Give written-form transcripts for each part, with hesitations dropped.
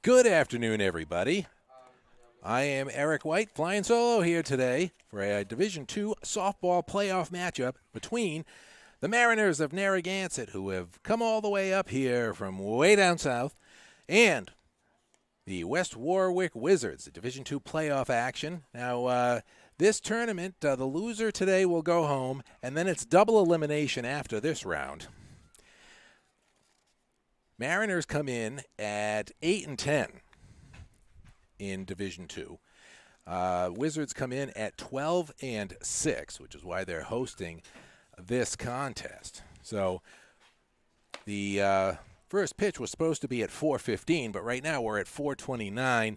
Good afternoon, everybody. I am Eric White, flying solo here today for a Division II softball playoff matchup between the Mariners of Narragansett, who have come all the way up here from way down south, and the West Warwick Wizards, the Division II playoff action. Now, this tournament, the loser today will go home, and then it's double elimination after this round. Mariners come in at 8-10 in Division II. Wizards come in at 12-6, which is why they're hosting this contest. So the first pitch was supposed to be at 4:15, but right now we're at 4:29.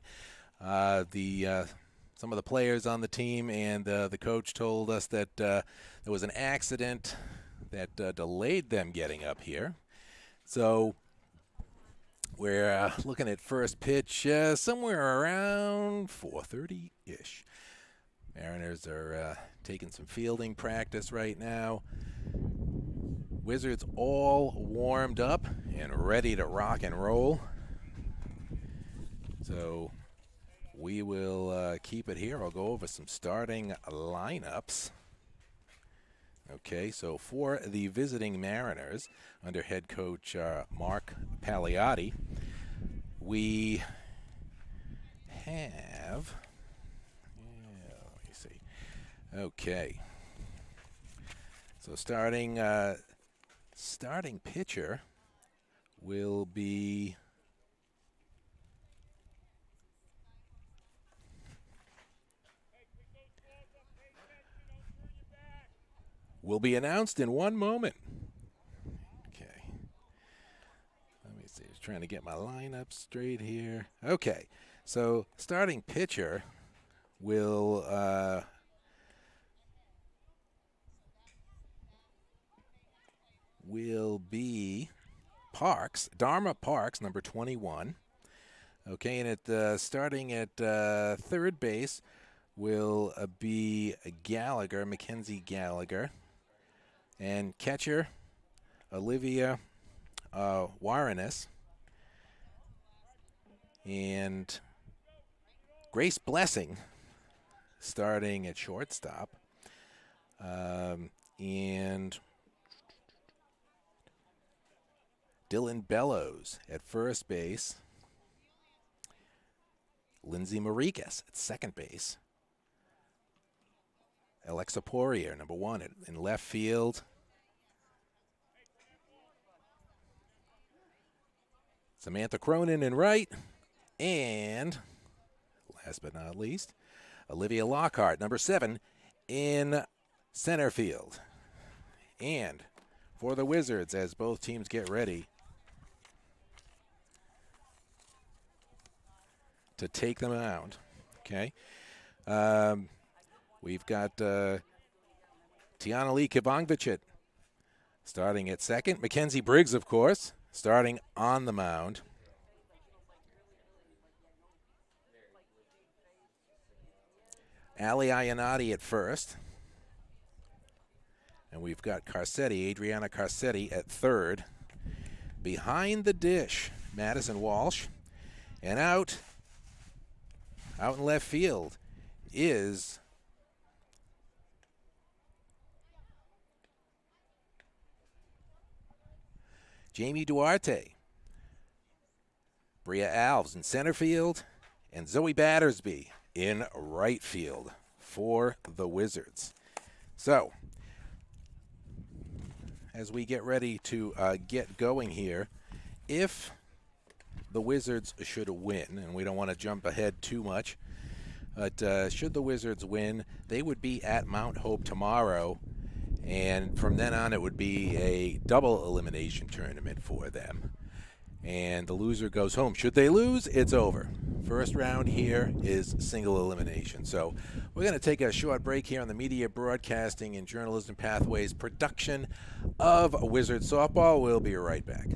Some of the players on the team and the coach told us that there was an accident that delayed them getting up here. So we're looking at first pitch somewhere around 4:30-ish. Mariners are taking some fielding practice right now. Wizards all warmed up and ready to rock and roll. So we will keep it here. I'll go over some starting lineups. Okay, so for the visiting Mariners, under head coach Mark Pagliatti, we have, let me see. Okay, so starting pitcher will be announced in one moment. Okay. Let me see. Just trying to get my lineup straight here. Okay. So starting pitcher will be Parks, Dharma Parks, number 21. Okay, and starting at third base will be Gallagher, Mackenzie Gallagher. And catcher, Olivia Warrenes. And Grace Blessing starting at shortstop. And Dylan Bellows at first base. Lindsay Marikas at second base. Alexa Poirier, number 1, in left field. Samantha Cronin in right. And last but not least, Olivia Lockhart, number 7, in center field. And for the Wizards, as both teams get ready to take them out. Okay. We've got Tiana Lee Kivangvichet starting at second. Mackenzie Briggs, of course, starting on the mound. Ali Ayanati at first. And we've got Adriana Carcetti at third. Behind the dish, Madison Walsh. And out in left field is Jamie Duarte. Bria Alves in center field, and Zoe Battersby in right field for the Wizards. So, as we get ready to get going here, if the Wizards should win, and we don't want to jump ahead too much, but should the Wizards win, they would be at Mount Hope tomorrow. And from then on, it would be a double elimination tournament for them. And the loser goes home. Should they lose, it's over. First round here is single elimination. So we're going to take a short break here on the Media Broadcasting and Journalism Pathways production of Wizard Softball. We'll be right back.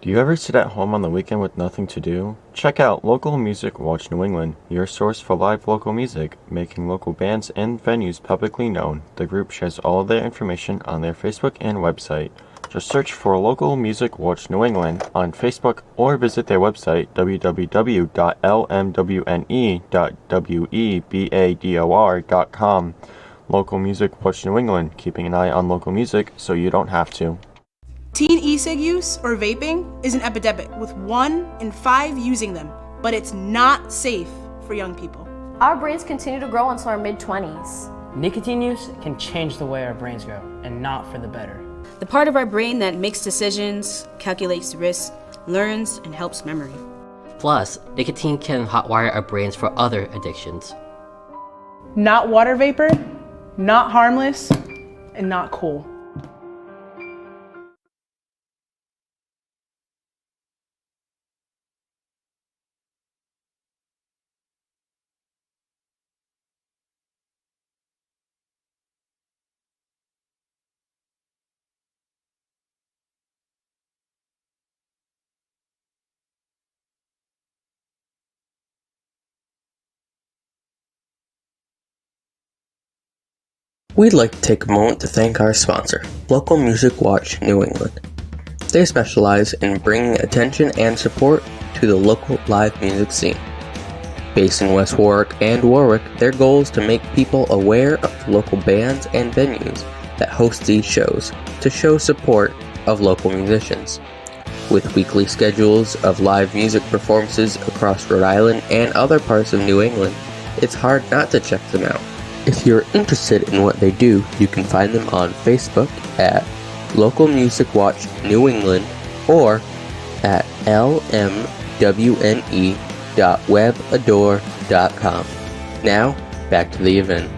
Do you ever sit at home on the weekend with nothing to do? Check out Local Music Watch New England, your source for live local music, making local bands and venues publicly known. The group shares all of their information on their Facebook and website. Just search for Local Music Watch New England on Facebook or visit their website www.lmwne.webador.com. Local Music Watch New England, keeping an eye on local music so you don't have to. Teen e-cig use or vaping is an epidemic, with 1 in 5 using them, but it's not safe for young people. Our brains continue to grow until our mid-20s. Nicotine use can change the way our brains grow, and not for the better. The part of our brain that makes decisions, calculates risks, learns, and helps memory. Plus, nicotine can hotwire our brains for other addictions. Not water vapor, not harmless, and not cool. We'd like to take a moment to thank our sponsor, Local Music Watch New England. They specialize in bringing attention and support to the local live music scene. Based in West Warwick and Warwick, their goal is to make people aware of local bands and venues that host these shows to show support of local musicians. With weekly schedules of live music performances across Rhode Island and other parts of New England, it's hard not to check them out. If you're interested in what they do, you can find them on Facebook at Local Music Watch New England or at lmwne.webador.com. Now, back to the event.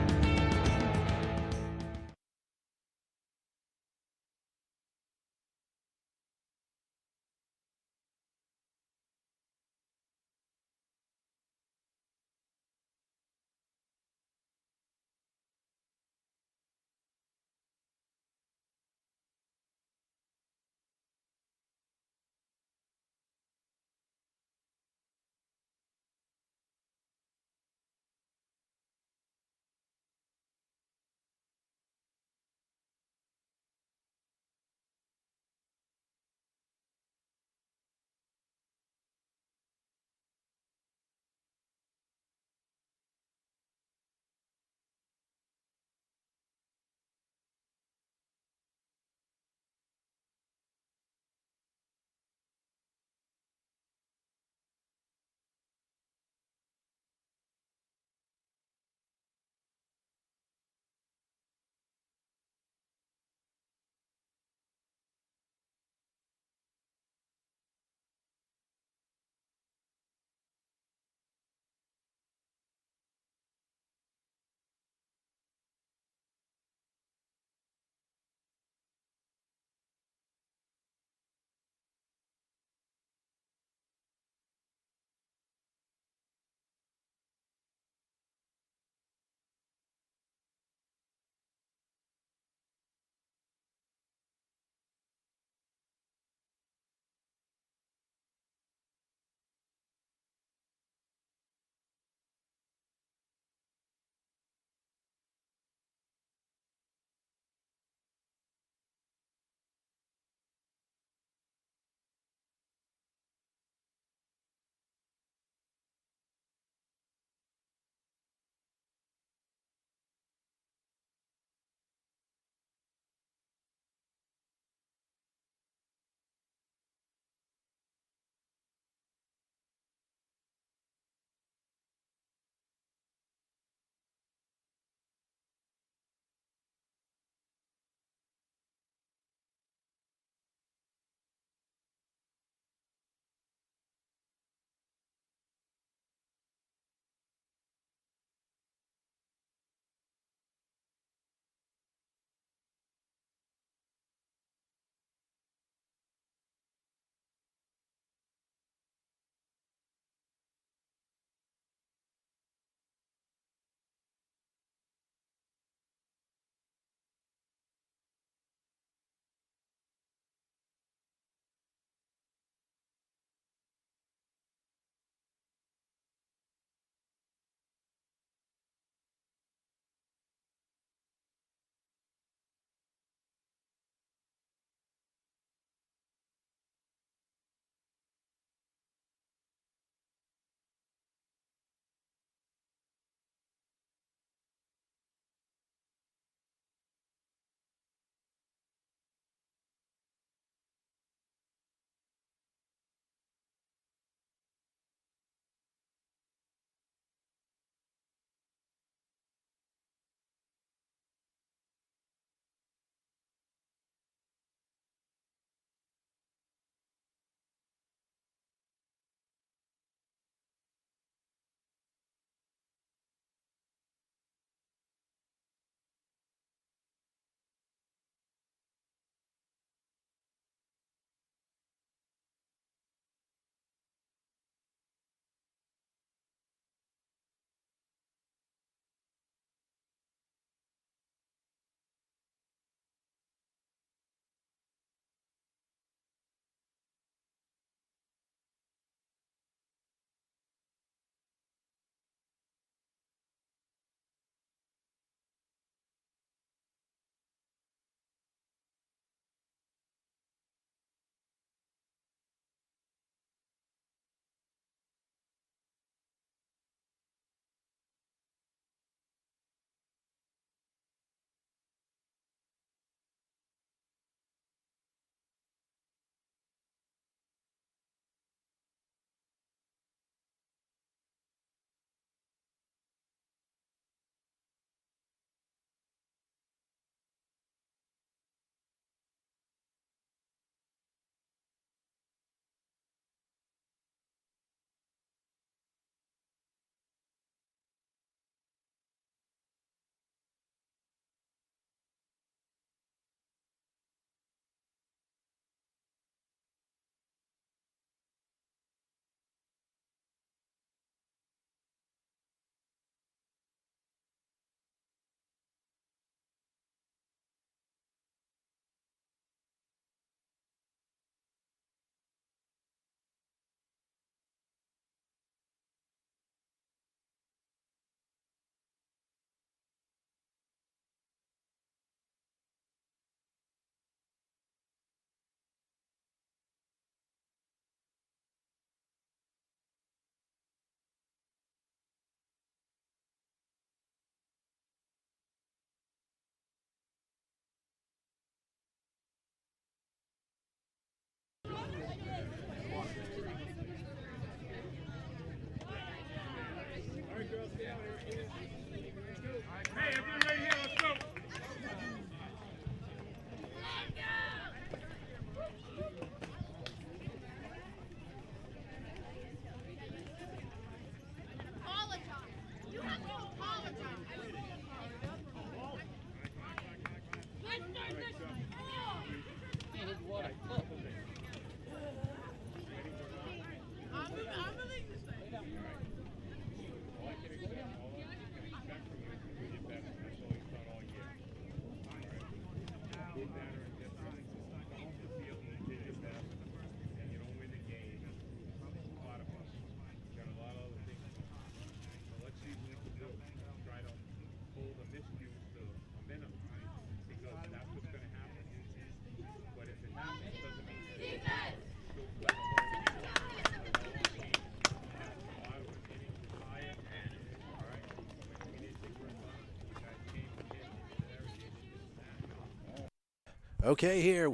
Okay, here,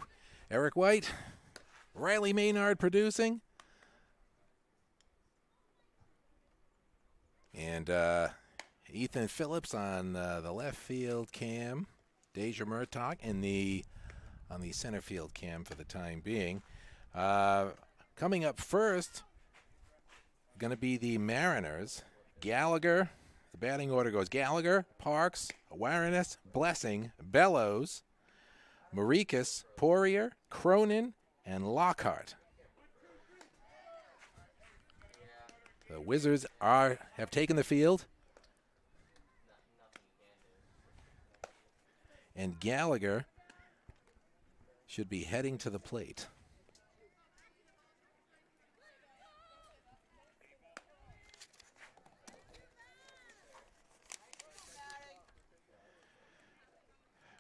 Eric White, Riley Maynard producing, and Ethan Phillips on the left field cam, Deja Murtaugh on the center field cam for the time being. Coming up first, going to be the Mariners. Gallagher, the batting order goes Gallagher, Parks, Awareness, Blessing, Bellows, Marikas, Poirier, Cronin, and Lockhart. The Wizards have taken the field. And Gallagher should be heading to the plate.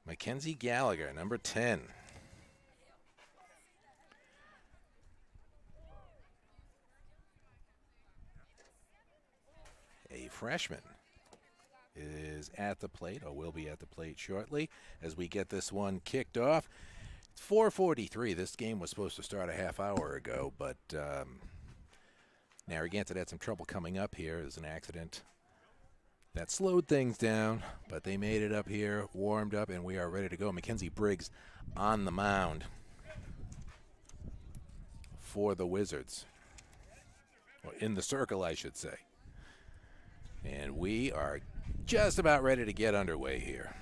Mackenzie Gallagher, number 10. A freshman is at the plate, or will be at the plate shortly, as we get this one kicked off. It's 4:43. This game was supposed to start a half hour ago, but Narragansett had some trouble coming up here. There's an accident that slowed things down, but they made it up here, warmed up, and we are ready to go. Mackenzie Briggs on the mound for the Wizards. Or in the circle, I should say. And we are just about ready to get underway here.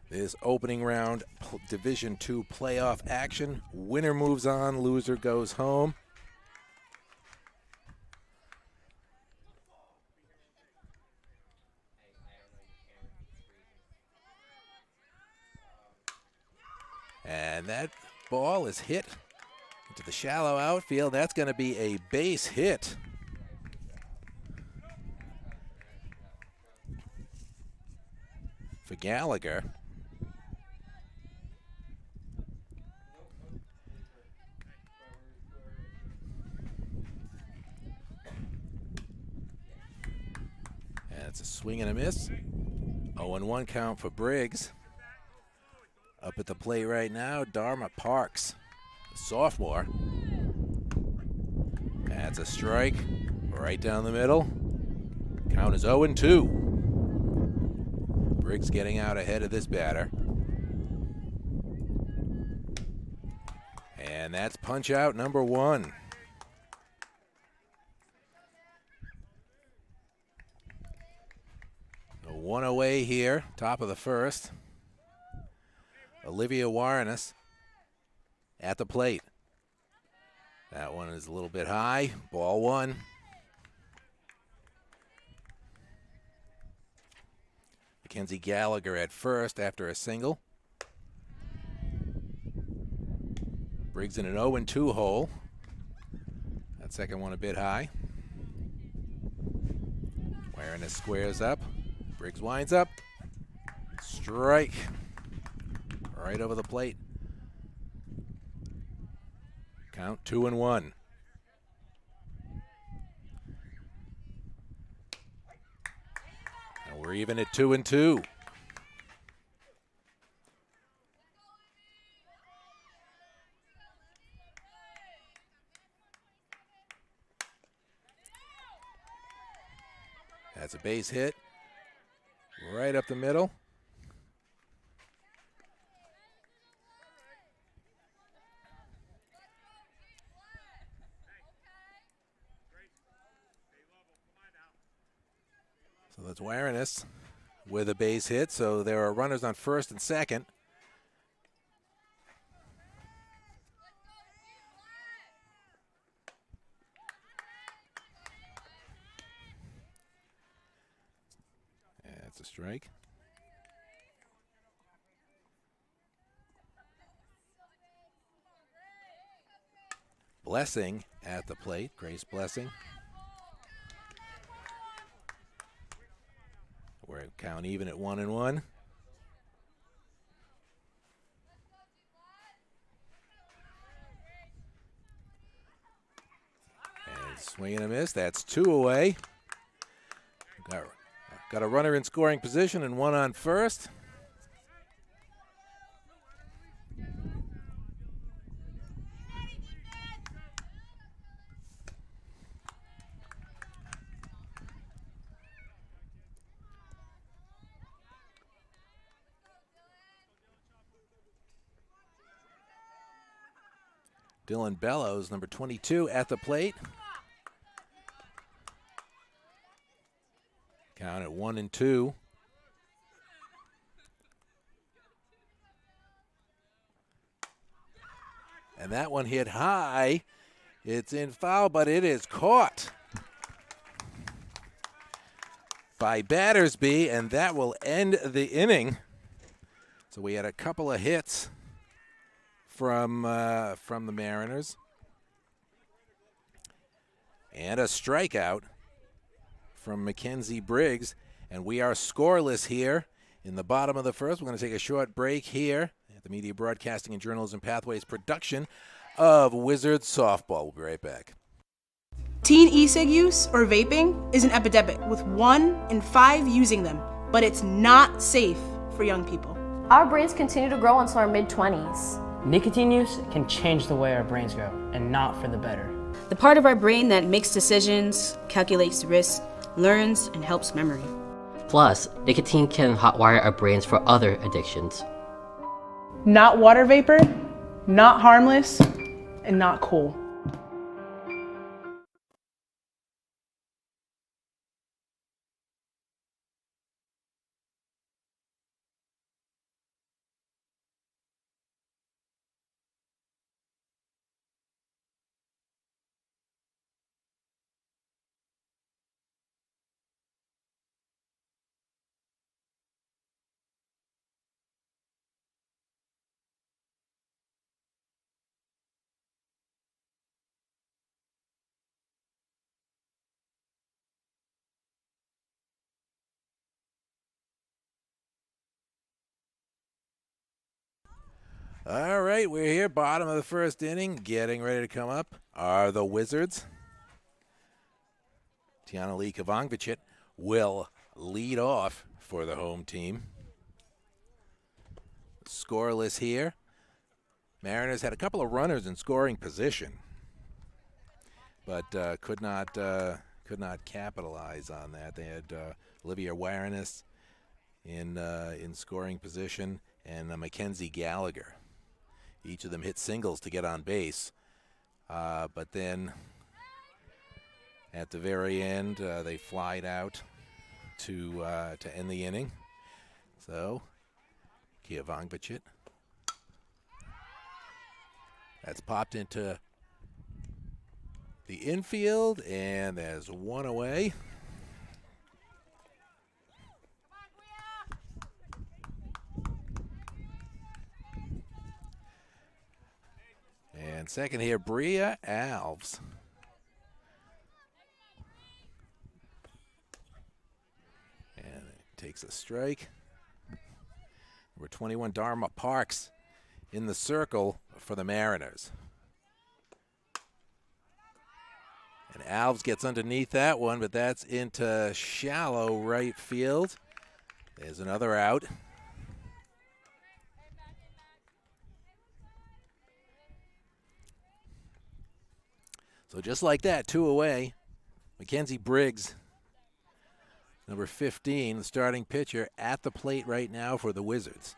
This opening round Division II playoff action. Winner moves on, loser goes home. And that ball is hit into the shallow outfield. That's going to be a base hit. For Gallagher. And it's a swing and a miss. 0-1 count for Briggs. Up at the plate right now, Dharma Parks, the sophomore. That's a strike right down the middle. Count is 0-2. Briggs getting out ahead of this batter. And that's punch out number 1. The one away here, top of the first. Olivia Warrenes at the plate. That one is a little bit high. Ball 1. Mackenzie Gallagher at first after a single. Briggs in an 0-2 hole. That second one a bit high. Warrenes squares up. Briggs winds up. Strike. Right over the plate. Count 2-1. And we're even at 2-2. That's a base hit. Right up the middle. So that's Warinus with a base hit. So there are runners on first and second. That's a strike. Blessing at the plate. Grace Blessing. We're count even at 1-1. And swing and a miss. That's 2 away. Got a runner in scoring position and one on first. Dylan Bellows, number 22, at the plate. Count at 1-2. And that one hit high. It's in foul, but it is caught by Battersby, and that will end the inning. So we had a couple of hits from the Mariners and a strikeout from Mackenzie Briggs, and we are scoreless here in the bottom of the first. We're going to take a short break here at the Media Broadcasting and Journalism Pathways production of Wizards Softball. We'll be right back. Teen e-cig use or vaping is an epidemic, with 1 in 5 using them, but it's not safe for young people. Our brains continue to grow until our mid-20s. Nicotine use can change the way our brains grow, and not for the better. The part of our brain that makes decisions, calculates risk, learns, and helps memory. Plus, nicotine can hotwire our brains for other addictions. Not water vapor, not harmless, and not cool. All right, we're here, bottom of the first inning. Getting ready to come up are the Wizards. Tiana Lee Kavangvicit will lead off for the home team. Scoreless here. Mariners had a couple of runners in scoring position, but could not capitalize on that. They had Olivia Warinus in scoring position and Mackenzie Gallagher. Each of them hit singles to get on base, but then at the very end they flied out to end the inning. So Kavangvicit. That's popped into the infield, and there's one away. And second here, Bria Alves. And takes a strike. Number 21, Dharma Parks in the circle for the Mariners. And Alves gets underneath that one, but that's into shallow right field. There's another out. So just like that, 2 away. Mackenzie Briggs, number 15, the starting pitcher, at the plate right now for the Wizards.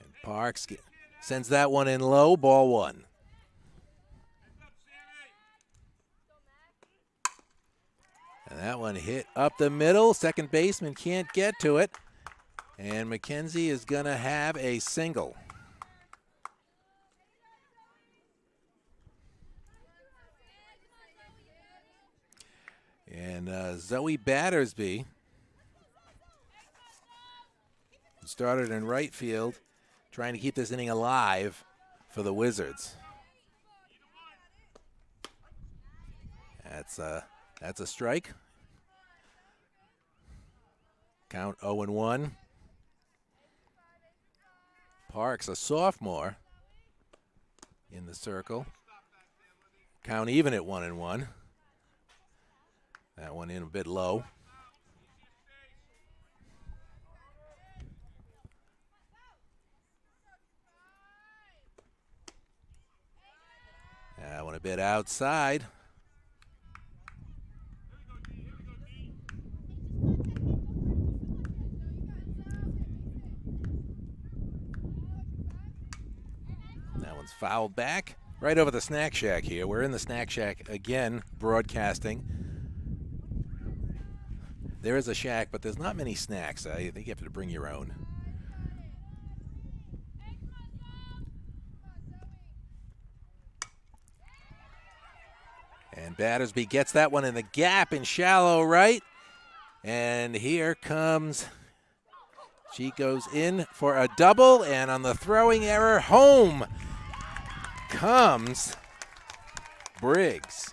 And Parks sends that one in low, ball 1. And that one hit up the middle. Second baseman can't get to it. And McKenzie is going to have a single. And Zoe Battersby, who started in right field, trying to keep this inning alive for the Wizards. That's a strike. Count 0-1. Parks, a sophomore, in the circle. Count even at 1-1. That one in a bit low. That one a bit outside. That one's fouled back. Right over the snack shack here. We're in the snack shack again, broadcasting. There is a shack, but there's not many snacks. I think you have to bring your own. And Battersby gets that one in the gap in shallow right. And here comes, she goes in for a double, and on the throwing error, home comes Briggs.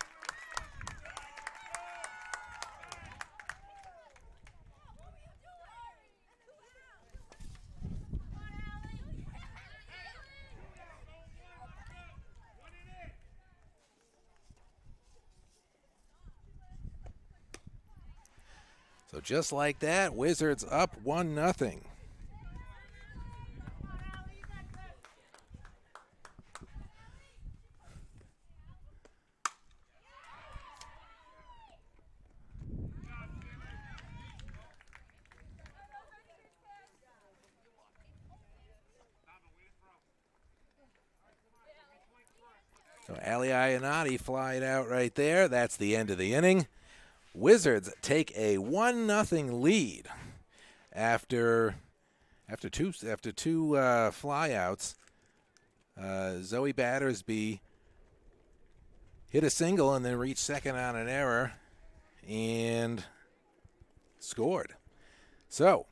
So just like that, Wizards up 1-0. So Ali Ayanati flied out right there. That's the end of the inning. Wizards take a 1-0 lead after two flyouts. Zoe Battersby hit a single and then reached second on an error and scored. So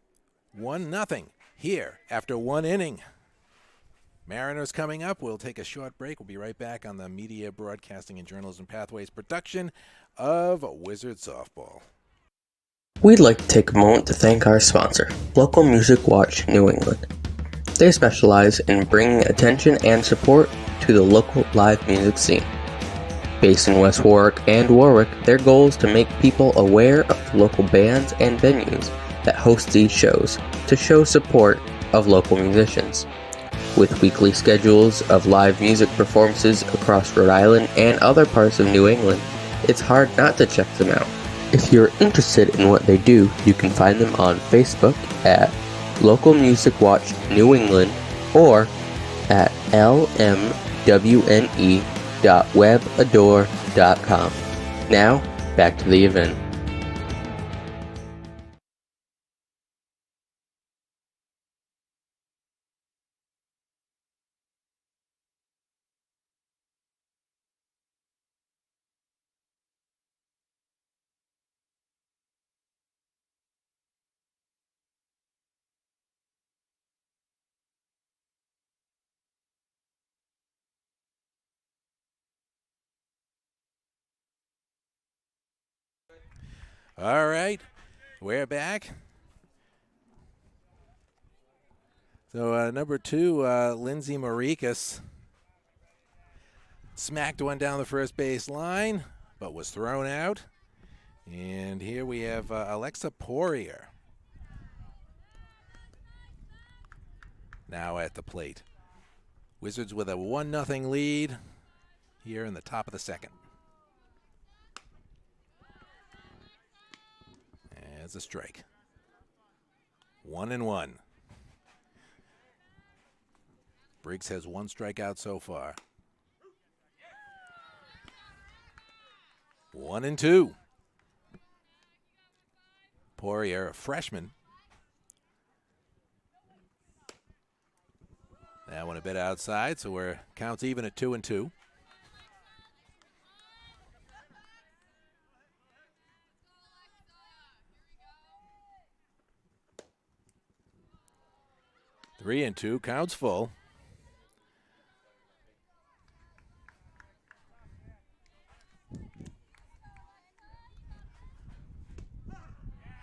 1-0 here after one inning. Mariners coming up. We'll take a short break. We'll be right back on the Media Broadcasting and Journalism Pathways production of Wizard Softball. We'd like to take a moment to thank our sponsor, Local Music Watch New England. They specialize in bringing attention and support to the local live music scene. Based in West Warwick and Warwick, their goal is to make people aware of the local bands and venues that host these shows to show support of local musicians. With weekly schedules of live music performances across Rhode Island and other parts of New England, it's hard not to check them out. If you're interested in what they do, you can find them on Facebook at Local Music Watch New England or at lmwne.webadore.com. Now, back to the event. All right, we're back. So number 2, Lindsay Marikas smacked one down the first base line, but was thrown out. And here we have Alexa Poirier now at the plate. Wizards with a 1-0 lead here in the top of the second. As a strike. 1-1. Briggs has one strikeout so far. 1-2. Poirier, a freshman. That one a bit outside, so we're counts even at 2-2. Three and two, counts full.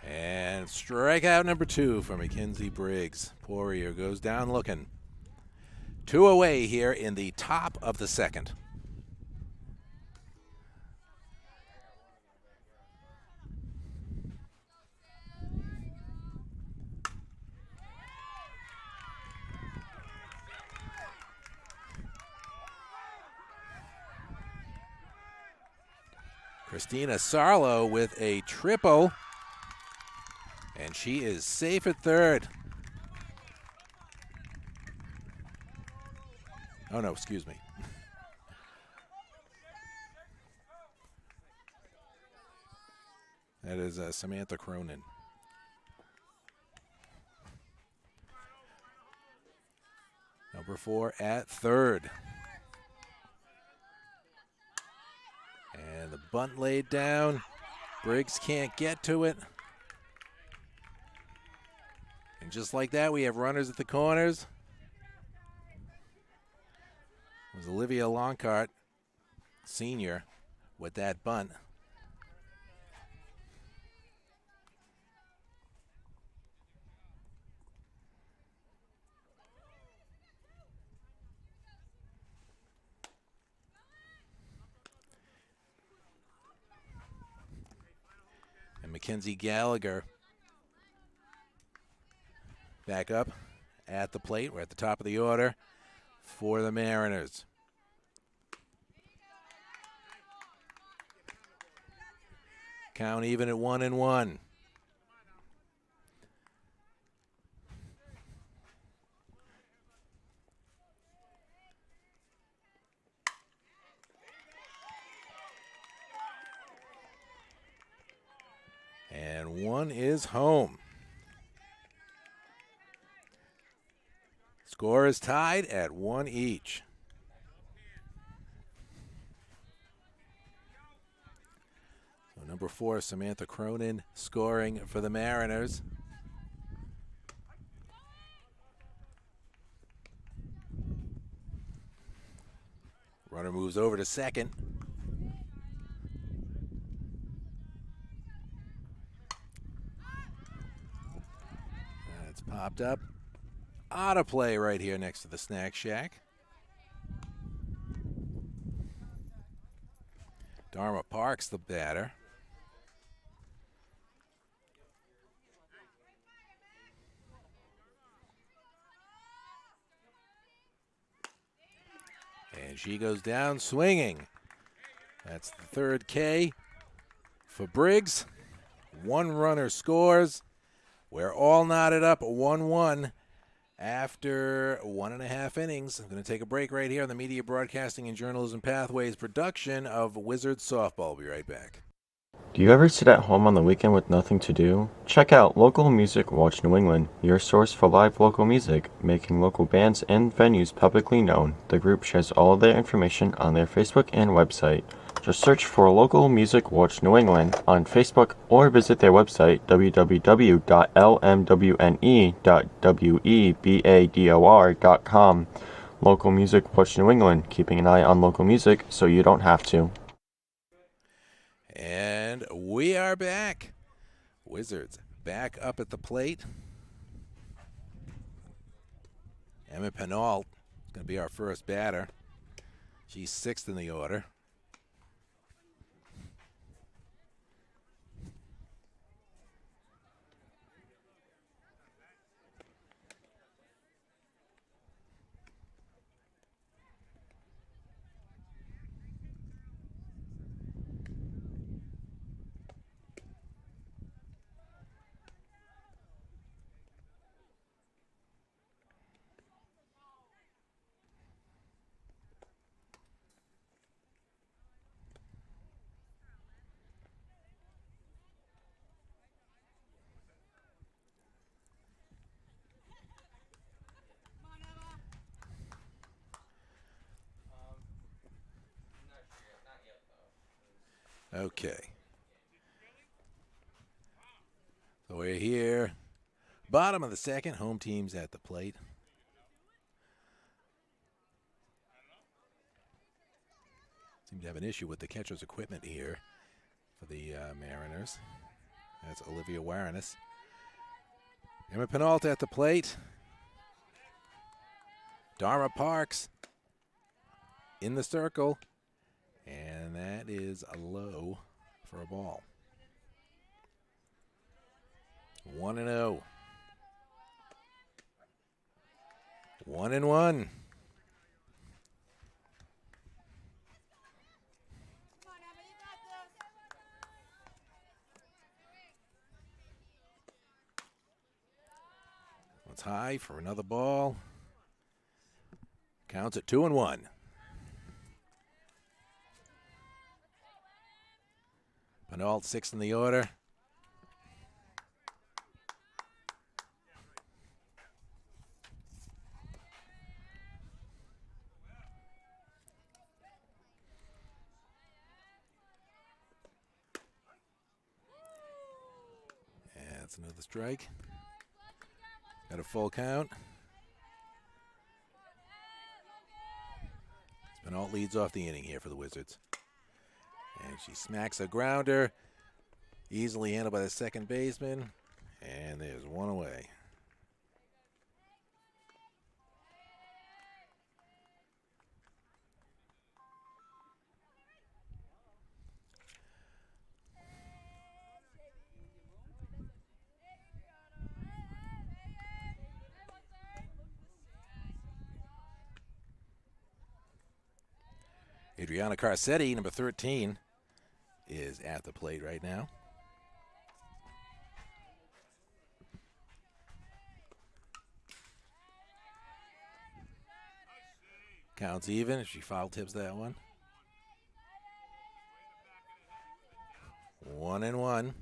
And strikeout number 2 for Mackenzie Briggs. Poirier goes down looking. 2 away here in the top of the second. Christina Sarlo with a triple, and she is safe at third. Oh no, excuse me. That is Samantha Cronin. Number 4 at third. And the bunt laid down. Briggs can't get to it. And just like that, we have runners at the corners. It was Olivia Longcart, senior, with that bunt. And Mackenzie Gallagher back up at the plate. We're at the top of the order for the Mariners. Count even at 1-1. And one is home. Score is tied at 1 each. So number 4, Samantha Cronin, scoring for the Mariners. Runner moves over to second. That's popped up. Out of play right here next to the snack shack. Dharma Parks the batter. And she goes down swinging. That's the third K for Briggs. One runner scores. We're all knotted up 1-1 after 1.5 innings. I'm going to take a break right here on the Media Broadcasting and Journalism Pathways production of Wizards Softball. We'll be right back. Do you ever sit at home on the weekend with nothing to do? Check out Local Music Watch New England, your source for live local music, making local bands and venues publicly known. The group shares all of their information on their Facebook and website. Just search for Local Music Watch New England on Facebook or visit their website www.lmwne.webador.com. Local Music Watch New England, keeping an eye on local music so you don't have to. And we are back. Wizards back up at the plate. Emma Penault is going to be our first batter. She's 6th in the order. Okay. So we're here. Bottom of the second. Home team's at the plate. Seem to have an issue with the catcher's equipment here for the Mariners. That's Olivia Warrenes. Emma Penalta at the plate. Dharma Parks in the circle. And that is a low for a ball. 1-0. 1-1. It's high for another ball. Counts at 2-1. Penalt, 6th in the order. And that's another strike. Got a full count. Penalt leads off the inning here for the Wizards. And she smacks a grounder. Easily handled by the second baseman. And there's one away. Adriana Carcetti, number 13, is at the plate right now. Counts even if she foul tips that one. 1-1.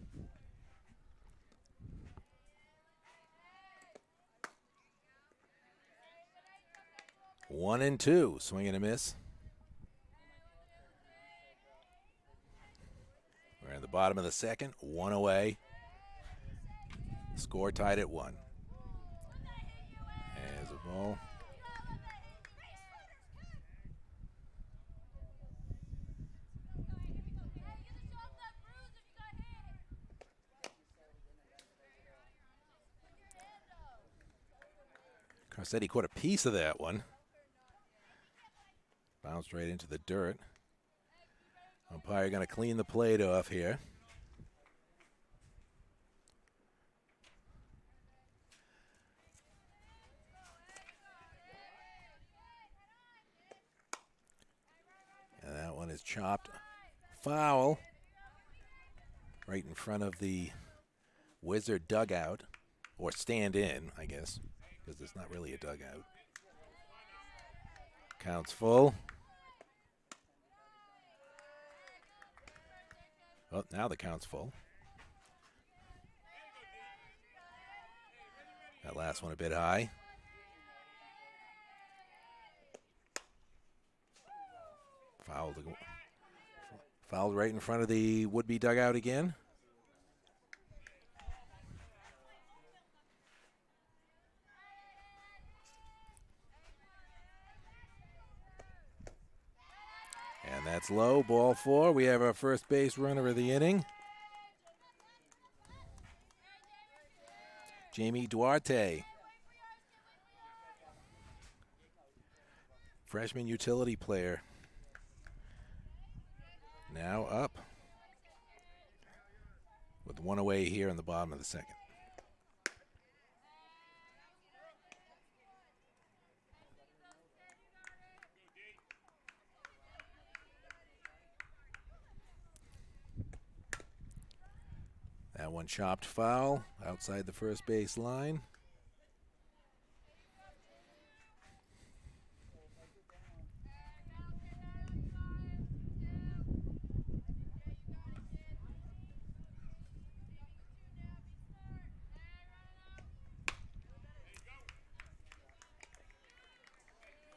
One and two. Swing and a miss. We're in the bottom of the second. One away. Score tied at 1. As a ball. Carcetti caught a piece of that one. Bounced right into the dirt. Umpire going to clean the plate off here. And that one is chopped. Foul. Right in front of the Wizard dugout. Or stand in, I guess. Because it's not really a dugout. Counts full. Oh, now the count's full. That last one a bit high. Fouled right in front of the would-be dugout again. And that's low, ball 4. We have our first base runner of the inning. Jamie Duarte. Freshman utility player. Now up. With one away here in the bottom of the second. That one chopped foul outside the first base line.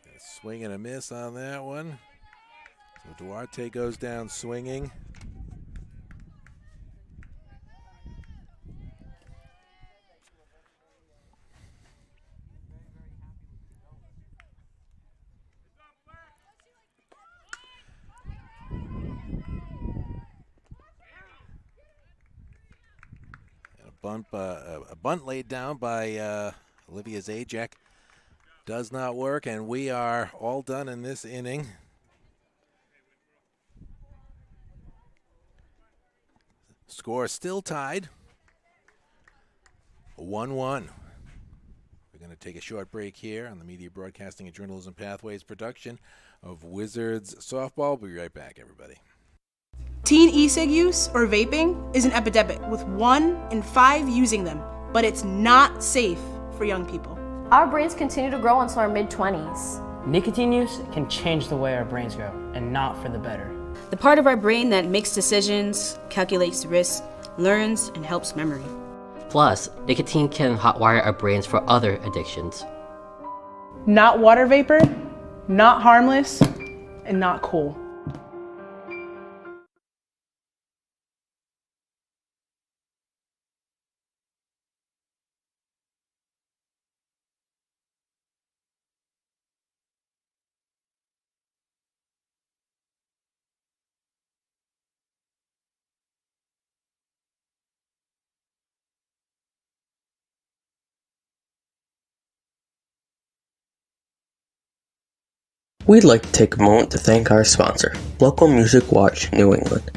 A swing and a miss on that one. So Duarte goes down swinging. A bunt laid down by Olivia Zajac does not work, and we are all done in this inning. Score still tied, 1-1. We're going to take a short break here on the Media Broadcasting and Journalism Pathways production of Wizards Softball. We'll be right back, everybody. Teen e-cig use or vaping is an epidemic, with 1 in 5 using them, but it's not safe for young people. Our brains continue to grow until our mid-20s. Nicotine use can change the way our brains grow, and not for the better. The part of our brain that makes decisions, calculates risk, learns, and helps memory. Plus, nicotine can hotwire our brains for other addictions. Not water vapor, not harmless, and not cool. We'd like to take a moment to thank our sponsor, Local Music Watch New England.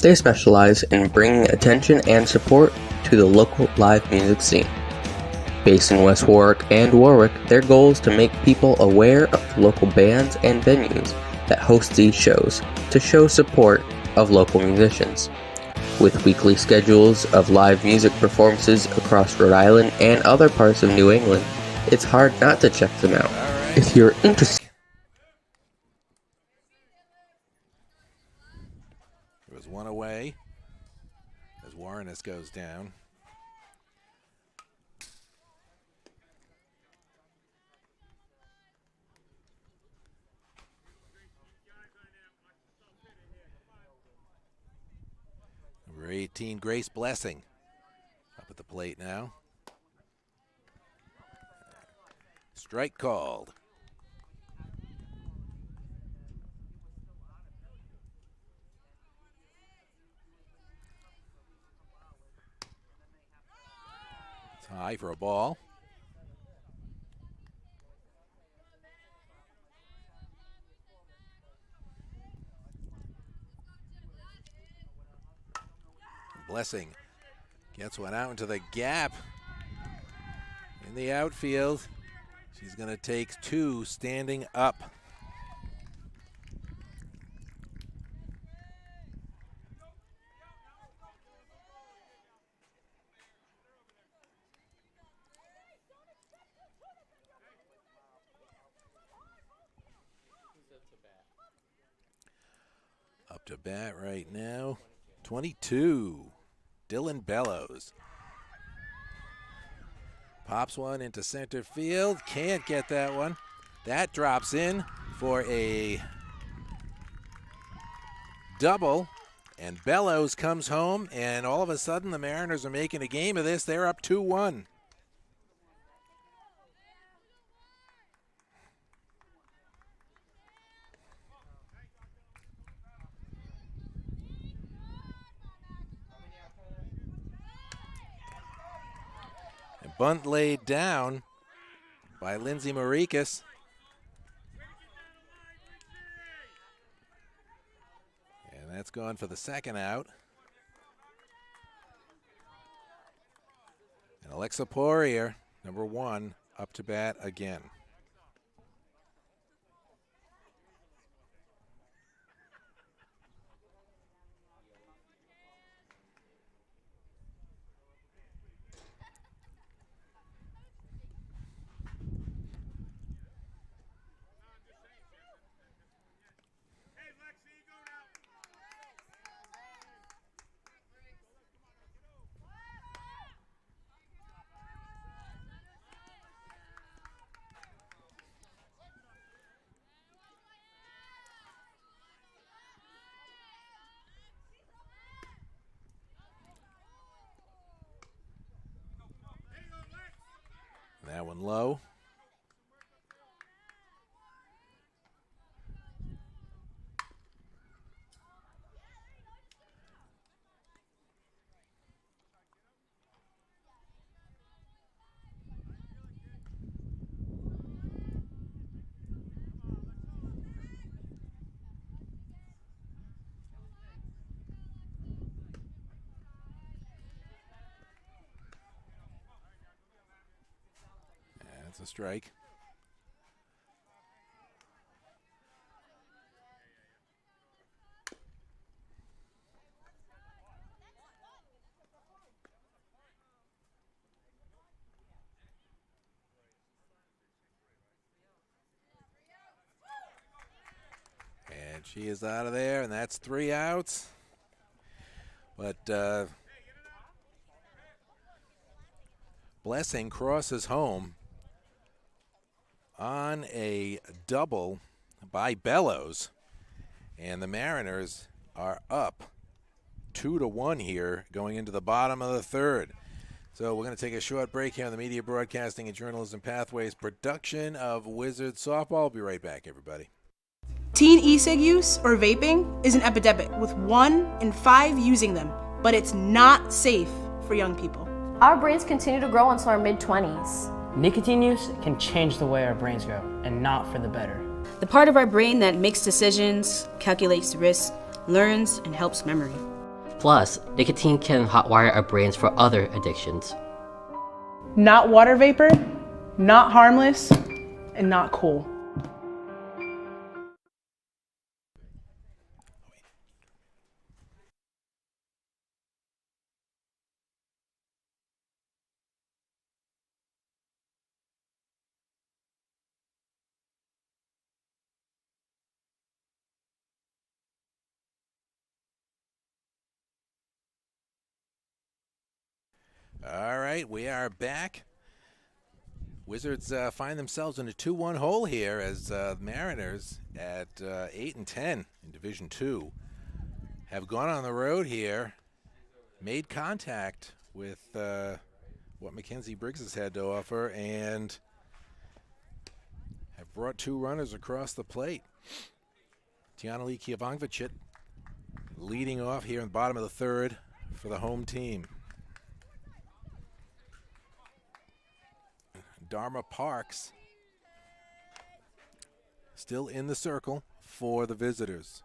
They specialize in bringing attention and support to the local live music scene. Based in West Warwick and Warwick, their goal is to make people aware of the local bands and venues that host these shows to show support of local musicians. With weekly schedules of live music performances across Rhode Island and other parts of New England, it's hard not to check them out. If you're interested, There was one away as Warrenes goes down. Number 18, Grace Blessing, up at the plate now. Strike called. It's high for a ball. Blessing gets one out into the gap in the outfield. She's going to take 2 standing up. Up to bat right now, 22, Dylan Bellows. Pops one into center field, can't get that one. That drops in for a double, and Bellows comes home, and all of a sudden the Mariners are making a game of this. They're up 2-1. Bunt laid down by Lindsay Marikas. And that's gone for the second out. And Alexa Poirier, number 1, up to bat again. That one low. That's a strike. And she is out of there, and that's 3 outs. But Blessing crosses home on a double by Bellows, and the Mariners are up 2-1 here going into the bottom of the third. So we're going to take a short break here on the Media Broadcasting and Journalism Pathways production of Wizards Softball. We'll be right back, everybody. Teen e-cig use or vaping is an epidemic, with 1 in 5 using them, but it's not safe for young people. Our brains continue to grow until our mid-20s. Nicotine use can change the way our brains grow, and not for the better. The part of our brain that makes decisions, calculates risk, learns, and helps memory. Plus, nicotine can hotwire our brains for other addictions. Not water vapor, not harmless, and not cool. All right, we are back. Wizards find themselves in a 2-1 hole here as Mariners at 8-10 in Division II have gone on the road here, made contact with what Mackenzie Briggs has had to offer, and have brought 2 runners across the plate. Tiana Lee Kievangvicit leading off here in the bottom of the third for the home team. Dharma Parks still in the circle for the visitors.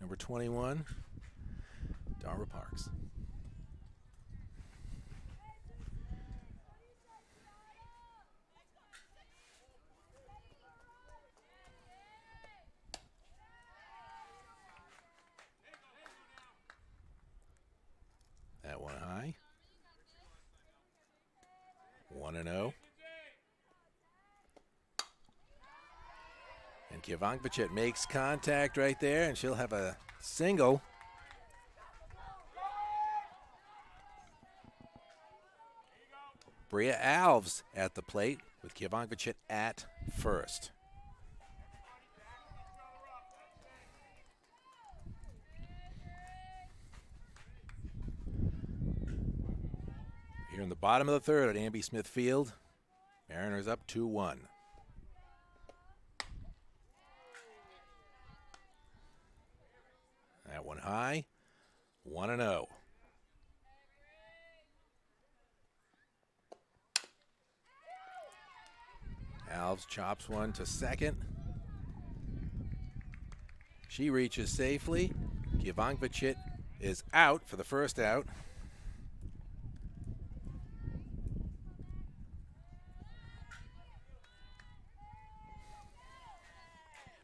Number 21, Dharma Parks. That one high. 1-0. And Kievangvicit makes contact right there, and she'll have a single. Bria Alves at the plate with Kievangvicit at first. Here in the bottom of the third at Amby Smith Field, Mariners up 2-1. That one high, 1-0. Alves chops one to second. She reaches safely. Kievangvicit is out for the first out.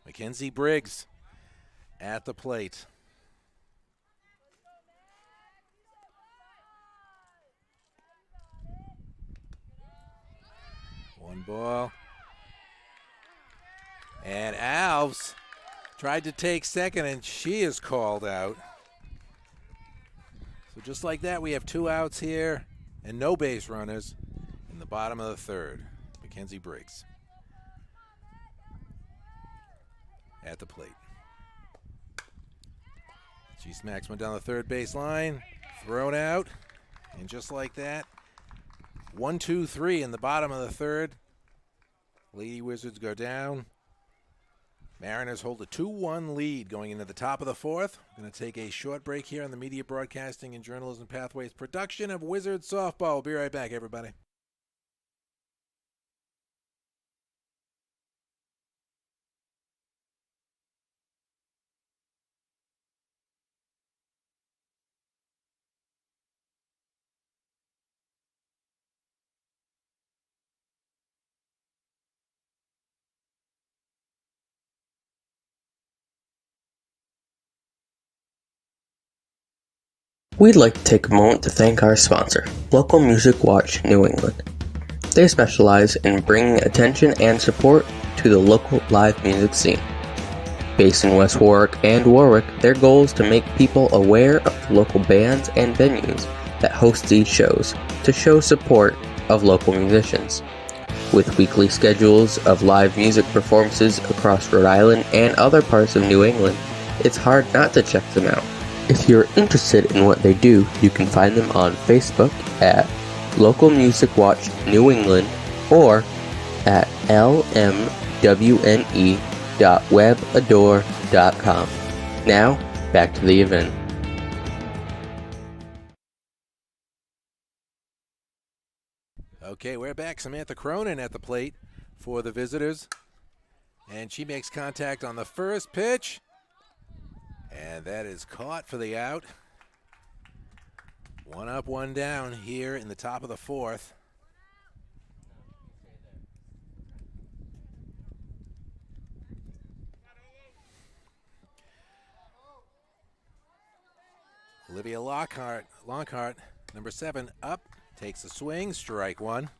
Mackenzie Briggs at the plate. One ball. And Alves tried to take second, and she is called out. So just like that, we have 2 outs here and no base runners in the bottom of the third. Mackenzie Briggs at the plate. She smacks one down the third base line, thrown out, and just like that, 1, 2, 3 in the bottom of the third. Lady Wizards go down. Mariners hold a 2-1 lead going into the top of the fourth. We're going to take a short break here on the Media Broadcasting and Journalism Pathways production of Wizards Softball. We'll be right back, everybody. We'd like to take a moment to thank our sponsor, Local Music Watch New England. They specialize in bringing attention and support to the local live music scene. Based in West Warwick and Warwick, their goal is to make people aware of the local bands and venues that host these shows to show support of local musicians. With weekly schedules of live music performances across Rhode Island and other parts of New England, it's hard not to check them out. If you're interested in what they do, you can find them on Facebook at Local Music Watch New England or at lmwne.webadore.com. Now, back to the event. Okay, we're back. Samantha Cronin at the plate for the visitors. And she makes contact on the first pitch. And that is caught for the out. 1 up, 1 down here in the top of the 4th. Olivia Lockhart, number 7, up, takes a swing, strike 1.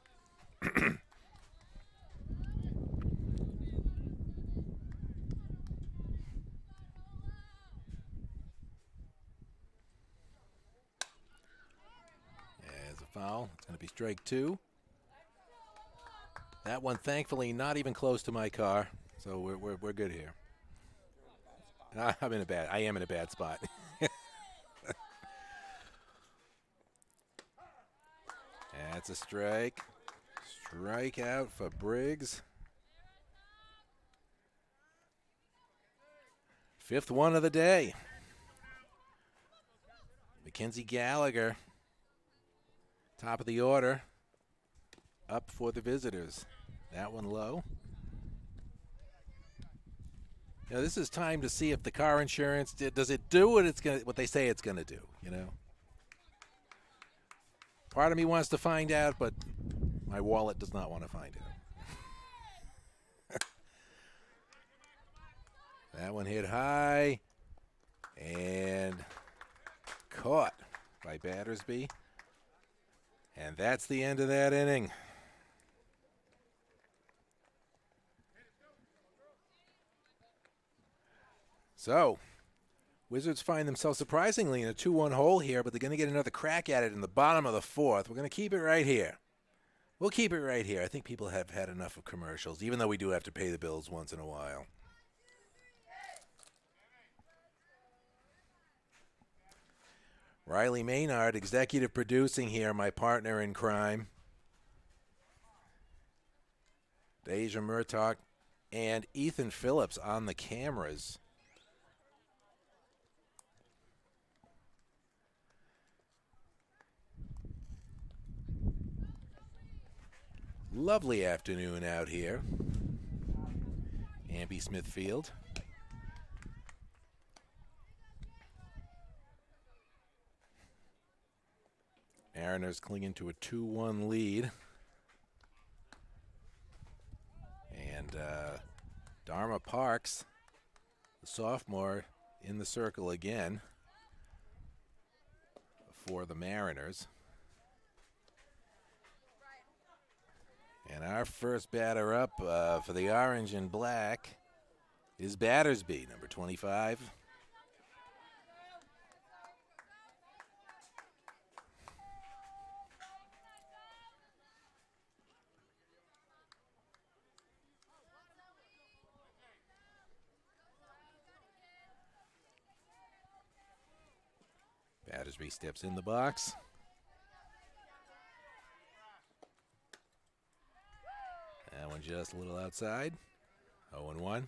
Foul. It's going to be strike 2. That one, thankfully, not even close to my car, so we're good here. I am in a bad spot. That's a strike. Strike out for Briggs. 5th one of the day. Mackenzie Gallagher. Top of the order, up for the visitors. That one low. Now this is time to see if the car insurance does it do what they say it's going to do. You know, part of me wants to find out, but my wallet does not want to find out. That one hit high and caught by Battersby. And that's the end of that inning. So, Wizards find themselves surprisingly in a 2-1 hole here, but they're going to get another crack at it in the bottom of the 4th. We're going to keep it right here. We'll keep it right here. I think people have had enough of commercials, even though we do have to pay the bills once in a while. Riley Maynard, executive producing here, my partner in crime. Deja Murtaugh and Ethan Phillips on the cameras. Lovely afternoon out here. Amby Smithfield. Mariners clinging to a 2-1 lead. And Dharma Parks, the sophomore, in the circle again for the Mariners. And our first batter up for the orange and black is Battersby, number 25. Battersby steps in the box. That one just a little outside. 0-1. And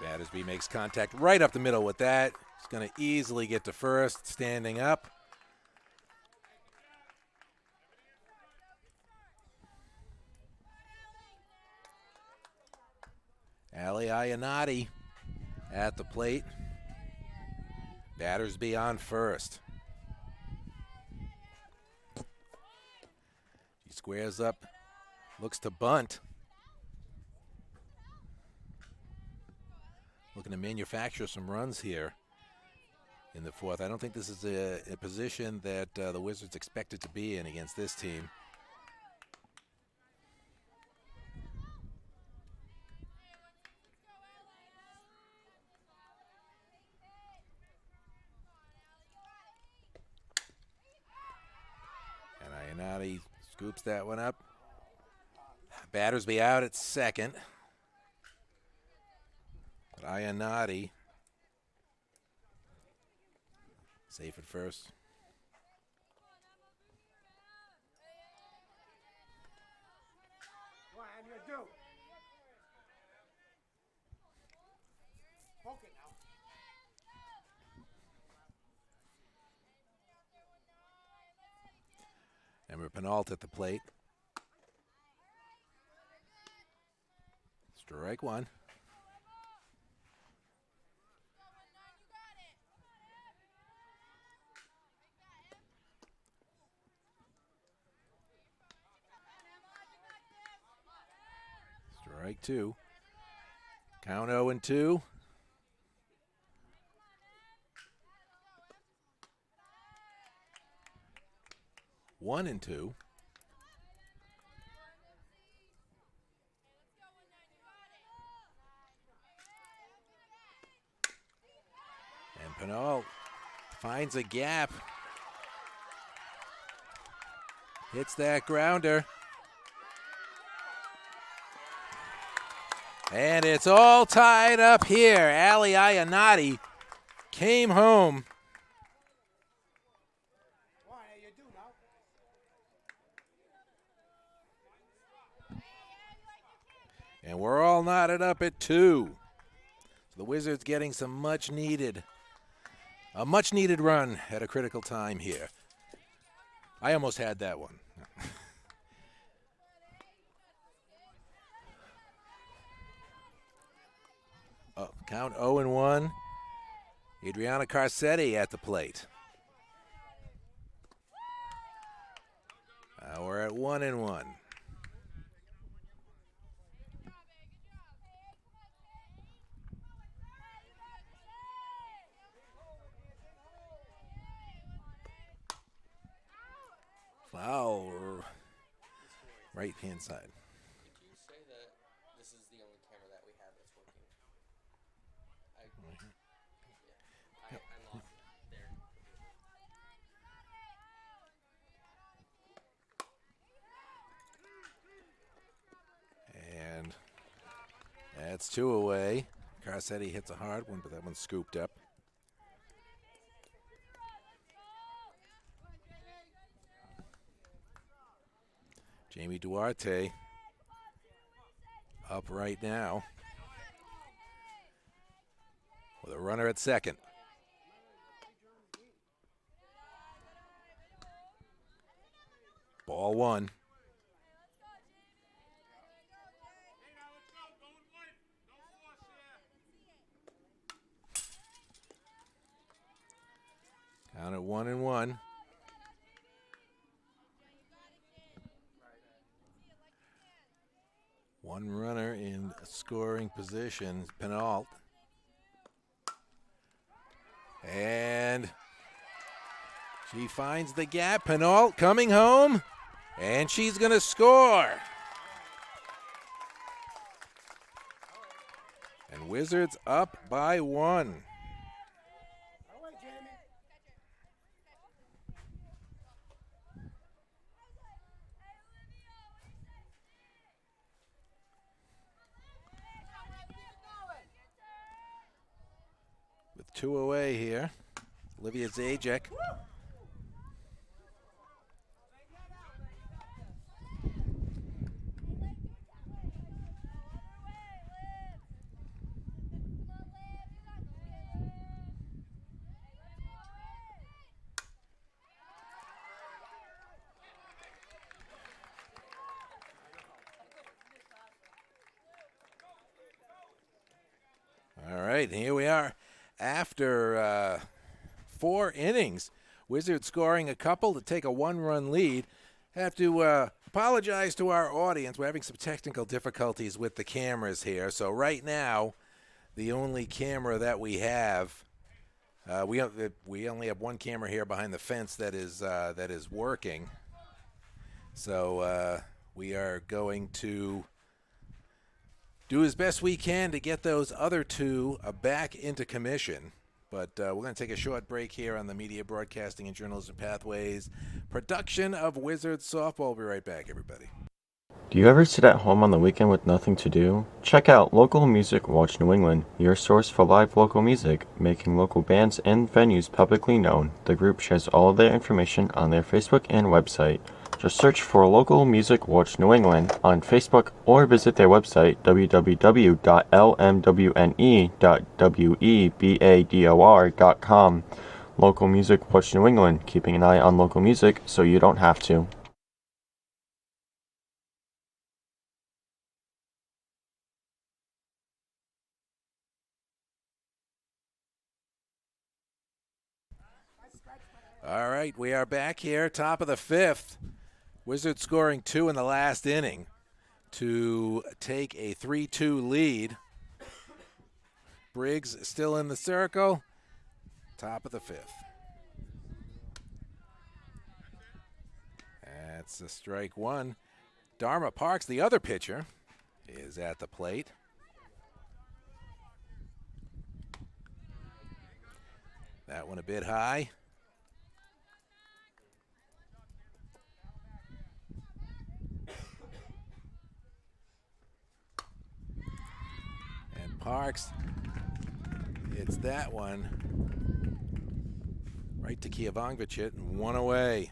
Battersby makes contact right up the middle with that. He's going to easily get to first, standing up. Ali Ayanati at the plate. Battersby on first. He squares up looks to bunt. Looking to manufacture some runs here in the fourth. I don't think this is a position that the Wizards expected to be in against this team. And Ionati scoops that one up. Battersby out at second. But Ionati safe at first. Emmer Penault at the plate. Strike one. Strike two. Count 0-2. One and two. And Penault finds a gap. Hits that grounder. And it's all tied up here. Ali Ionati came home. And we're all knotted up at 2. So the Wizards getting some much needed run at a critical time here. I almost had that one. Oh, count 0-1. Adriana Carcetti at the plate. We're at 1-1. Foul, right-hand side. Did you say that this is the only camera that we have that's working? I lost it there. And that's 2 away. Carcetti hits a hard one, but that one's scooped up. Jamie Duarte up right now with a runner at second. Ball one. Count at 1-1. One runner in scoring position, Penault. And she finds the gap. Penault coming home, and she's going to score. And Wizards up by 1. With 2 away here, Olivia Zajac. All right, here we are. After 4 innings, Wizards scoring a couple to take a 1-run lead. have to apologize to our audience. We're having some technical difficulties with the cameras here. So right now, the only camera that we have, we only have one camera here behind the fence that is working. So we are going to do as best we can to get those other two back into commission. But we're going to take a short break here on the Media Broadcasting and Journalism Pathways production of Wizards Softball. We'll be right back, everybody. Do you ever sit at home on the weekend with nothing to do? Check out Local Music Watch New England, your source for live local music, making local bands and venues publicly known. The group shares all of their information on their Facebook and website. Just search for Local Music Watch New England on Facebook or visit their website www.lmwne.webador.com. Local Music Watch New England, keeping an eye on local music so you don't have to. All right, we are back here, top of the fifth. Wizards scoring 2 in the last inning to take a 3-2 lead. Briggs still in the circle, top of the fifth. That's a strike one. Dharma Parks, the other pitcher, is at the plate. That one a bit high. Parks, it's that one right to Kievangvicit and one away.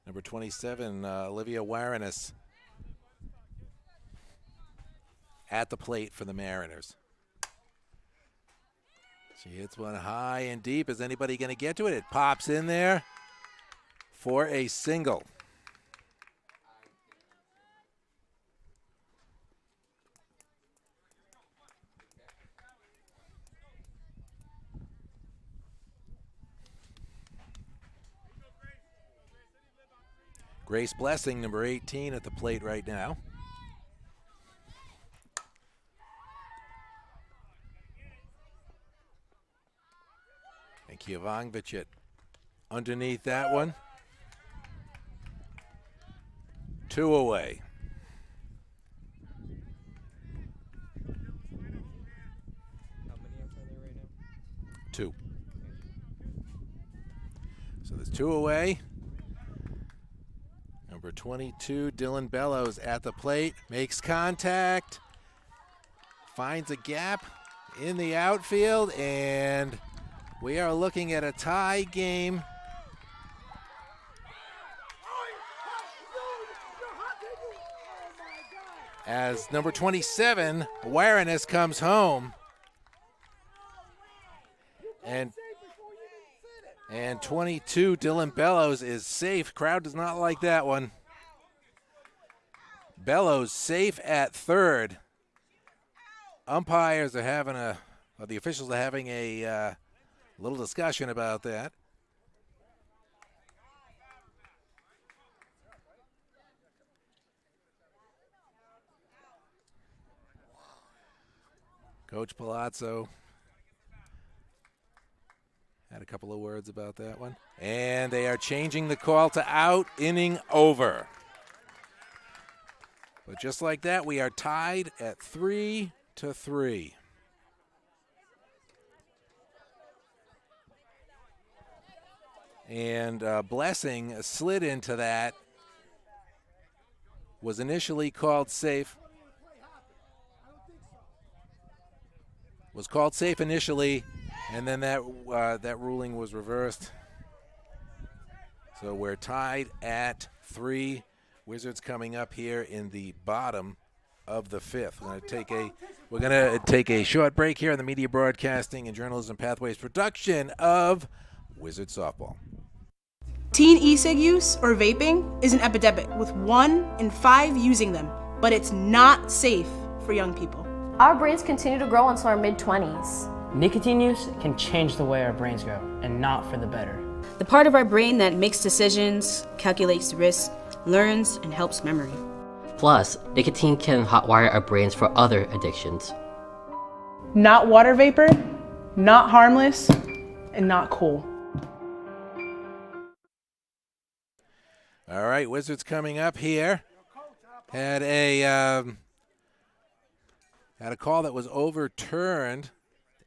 Number 27, Olivia Waranis at the plate for the Mariners. She hits one high and deep. Is anybody going to get to it? It pops in there for a single. Grace Blessing, number 18, at the plate right now. And Kievangvicit underneath that one. 2 away. How many outs are there right now? 2. So there's 2 away. Number 22, Dylan Bellows at the plate, makes contact, finds a gap in the outfield, and we are looking at a tie game. As number 27, Waranis comes home. And 22, Dylan Bellows is safe. Crowd does not like that one. Bellows safe at third. Umpires are having the officials are having a little discussion about that. Coach Palazzo had a couple of words about that one. And they are changing the call to out, inning over. But just like that, we are tied at 3-3. And Blessing slid into that. Was initially called safe. Was called safe initially. And then that ruling was reversed. So we're tied at 3. Wizards coming up here in the bottom of the fifth. We're going to take a short break here on the Media Broadcasting and Journalism Pathways production of Wizards Softball. Teen e-cig use or vaping is an epidemic, with 1 in 5 using them, but it's not safe for young people. Our brains continue to grow until our mid-20s. Nicotine use can change the way our brains go, and not for the better. The part of our brain that makes decisions, calculates risk, learns, and helps memory. Plus, nicotine can hotwire our brains for other addictions. Not water vapor, not harmless, and not cool. All right, Wizards coming up here. Had a call that was overturned,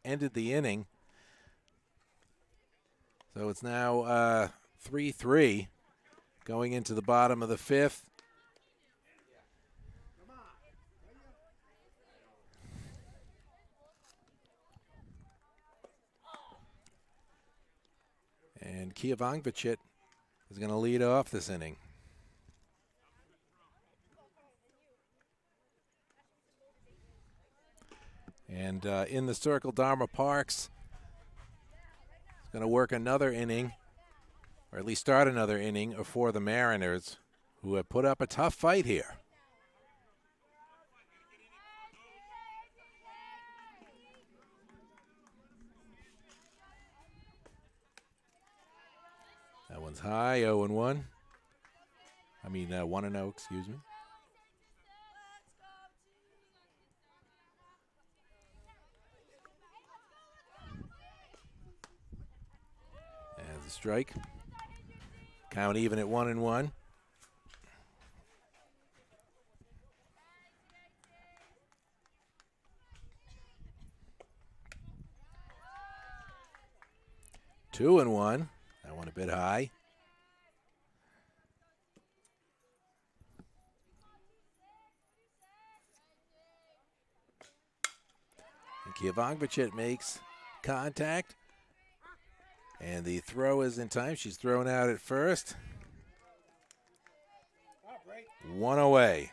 ended the inning. So it's now 3-3 going into the bottom of the fifth. And Kia Vongvichet is going to lead off this inning. And in the circle, Dharma Parks is going to work another inning, or at least start another inning for the Mariners, who have put up a tough fight here. That one's high, 0-1. I mean, 1-0, excuse me. As a strike. Count even at 1-1. Two and one. That one a bit high. And Kia Vongvichet makes contact. And the throw is in time. She's thrown out at first. One away.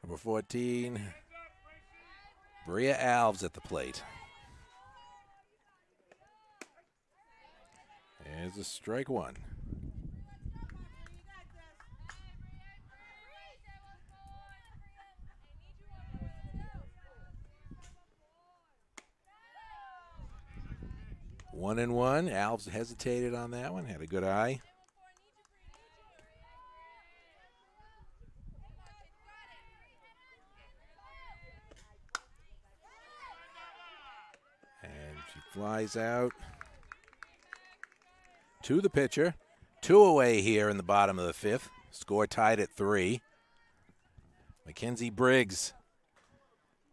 Number 14, Bria Alves at the plate. There's a strike one. One and one. Alves hesitated on that one, had a good eye. And she flies out to the pitcher. Two away here in the bottom of the fifth. Score tied at 3. Mackenzie Briggs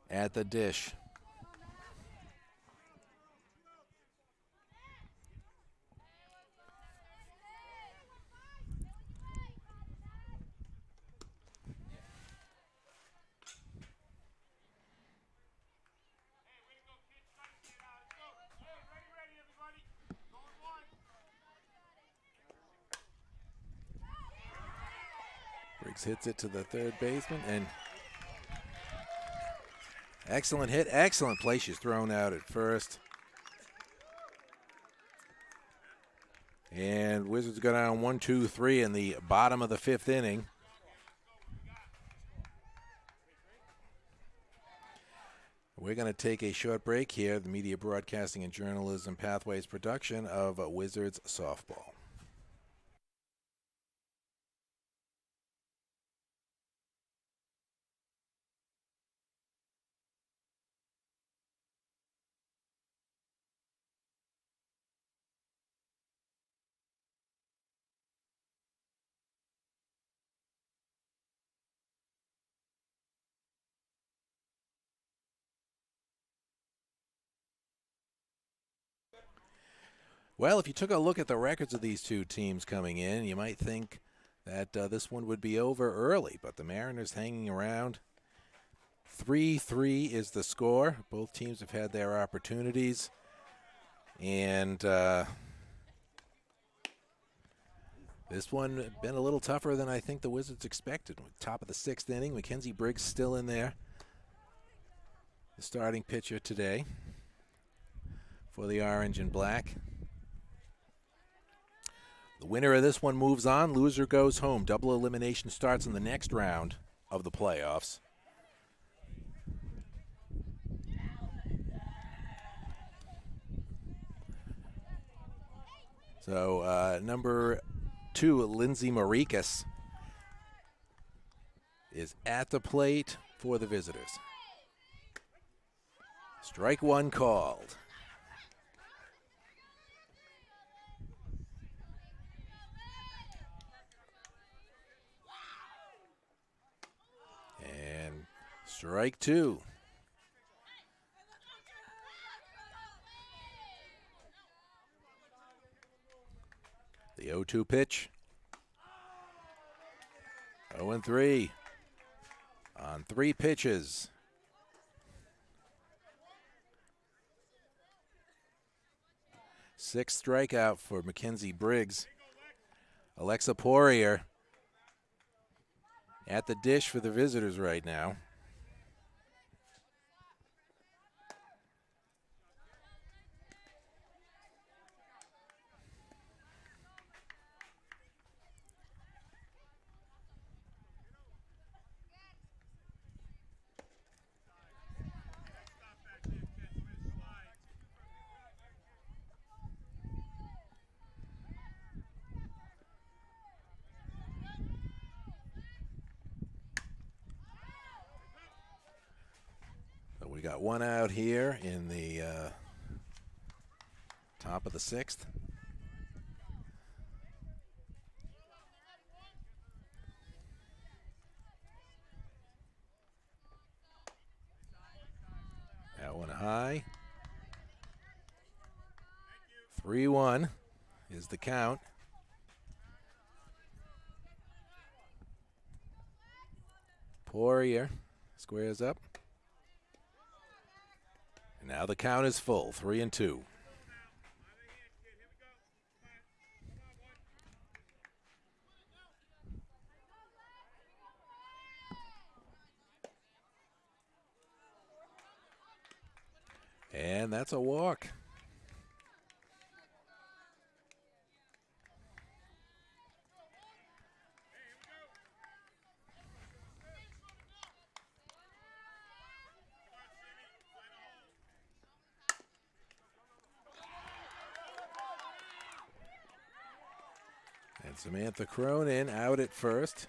at the dish. Briggs hits it to the third baseman, and excellent hit, excellent play. She's thrown out at first. And Wizards go down 1-2-3 in the bottom of the fifth inning. We're going to take a short break here. The Media Broadcasting and Journalism Pathways production of Wizards Softball. Well, if you took a look at the records of these two teams coming in, you might think that this one would be over early, but the Mariners hanging around. 3-3 is the score. Both teams have had their opportunities, and this one been a little tougher than I think the Wizards expected. Top of the sixth inning, Mackenzie Briggs still in there, the starting pitcher today for the Orange and Black. The winner of this one moves on. Loser goes home. Double elimination starts in the next round of the playoffs. So number 2, Lindsay Marikas, is at the plate for the visitors. Strike 1 called. And strike 2. The 0-2 pitch. 0-3 on 3 pitches. Sixth strikeout for Mackenzie Briggs. Alexa Poirier at the dish for the visitors right now. We got 1 out here in the top of the 6th. That one high. 3-1 is the count. Poirier squares up. And now the count is full, 3-2. And that's a walk. And Samantha Cronin out at first.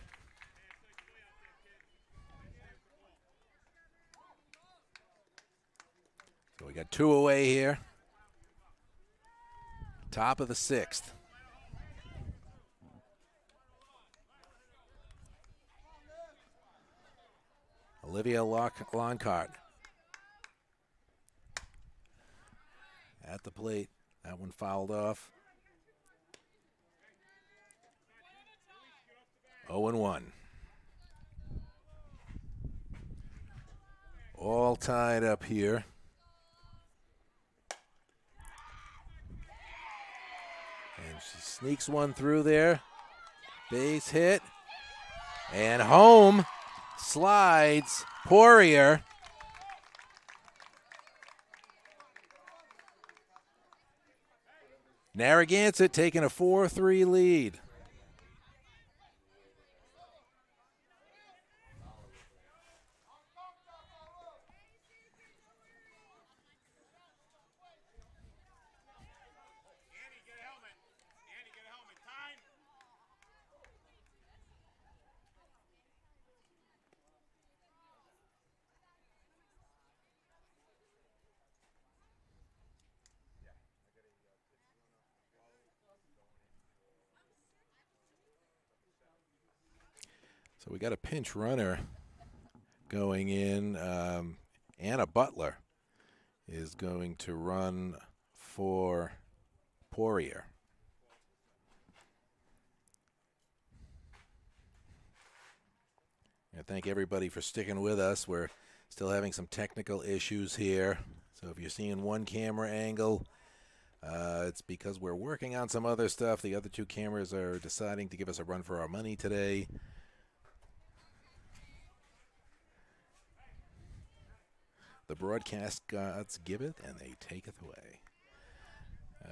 So we got 2 away here. Top of the 6th. Olivia Lockhart at the plate. That one fouled off. 0-1. All tied up here. And she sneaks one through there. Base hit. And home. Slides. Poirier. Narragansett taking a 4-3 lead. So we got a pinch runner going in. Anna Butler is going to run for Poirier. I thank everybody for sticking with us. We're still having some technical issues here. So if you're seeing one camera angle, it's because we're working on some other stuff. The other 2 cameras are deciding to give us a run for our money today. The broadcast gods giveth, and they taketh away.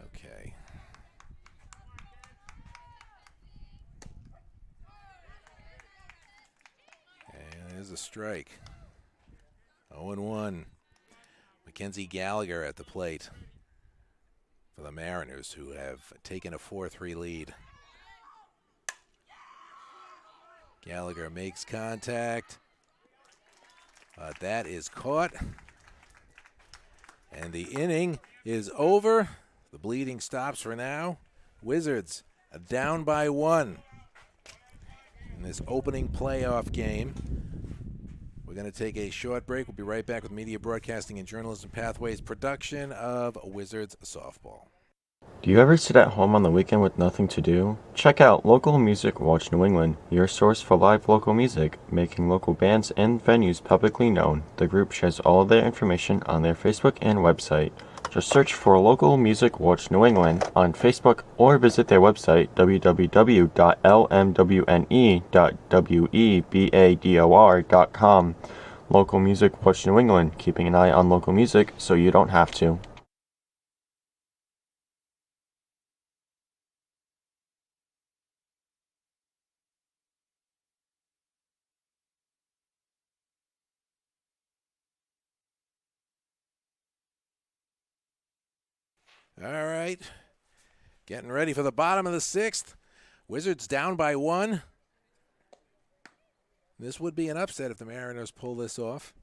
Okay. And there's a strike. 0-1. Mackenzie Gallagher at the plate for the Mariners, who have taken a 4-3 lead. Gallagher makes contact. That is caught. And the inning is over. The bleeding stops for now. Wizards down by 1 in this opening playoff game. We're going to take a short break. We'll be right back with Media Broadcasting and Journalism Pathways production of Wizards Softball. Do you ever sit at home on the weekend with nothing to do? Check out Local Music Watch New England, your source for live local music, making local bands and venues publicly known. The group shares all of their information on their Facebook and website. Just search for Local Music Watch New England on Facebook or visit their website www.lmwne.webador.com. Local Music Watch New England, keeping an eye on local music so you don't have to. All right, getting ready for the bottom of the 6th. Wizards down by 1. This would be an upset if the Mariners pull this off.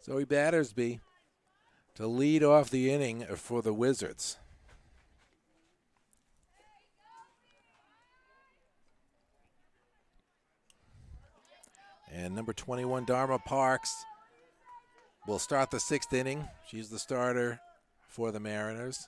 Zoe Battersby to lead off the inning for the Wizards. And number 21, Dharma Parks, will start the 6th inning. She's the starter for the Mariners.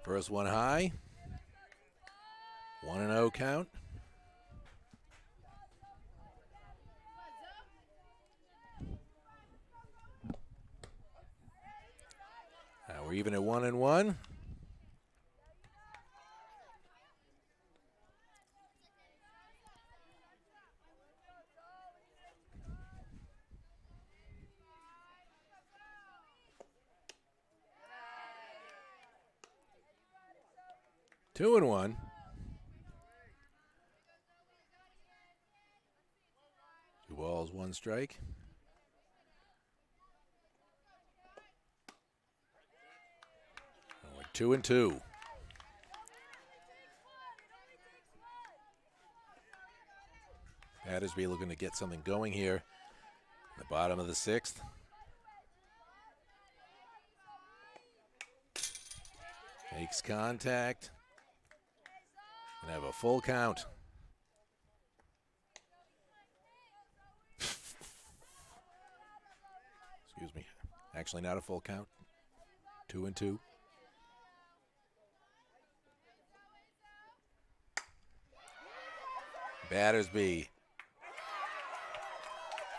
First one high. 1-0 count. We're even at 1-1. Two and 1. Two balls, 1 strike. We're 2-2. Battersby looking to get something going here. The bottom of the 6th. Makes contact. Gonna have a full count. Excuse me. Actually not a full count. 2-2. Battersby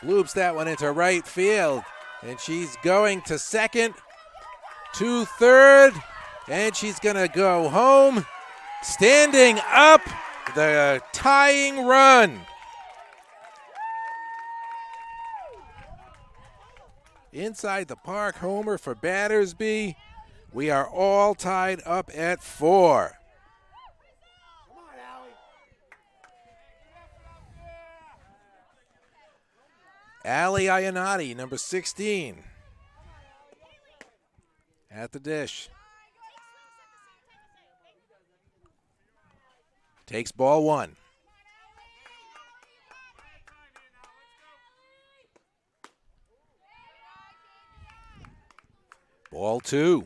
loops that one into right field, and she's going to second, to third, and she's gonna go home, standing up, the tying run. Inside the park homer for Battersby. We are all tied up at 4. Allie Ionati, number 16, at the dish. Takes ball 1. Ball 2.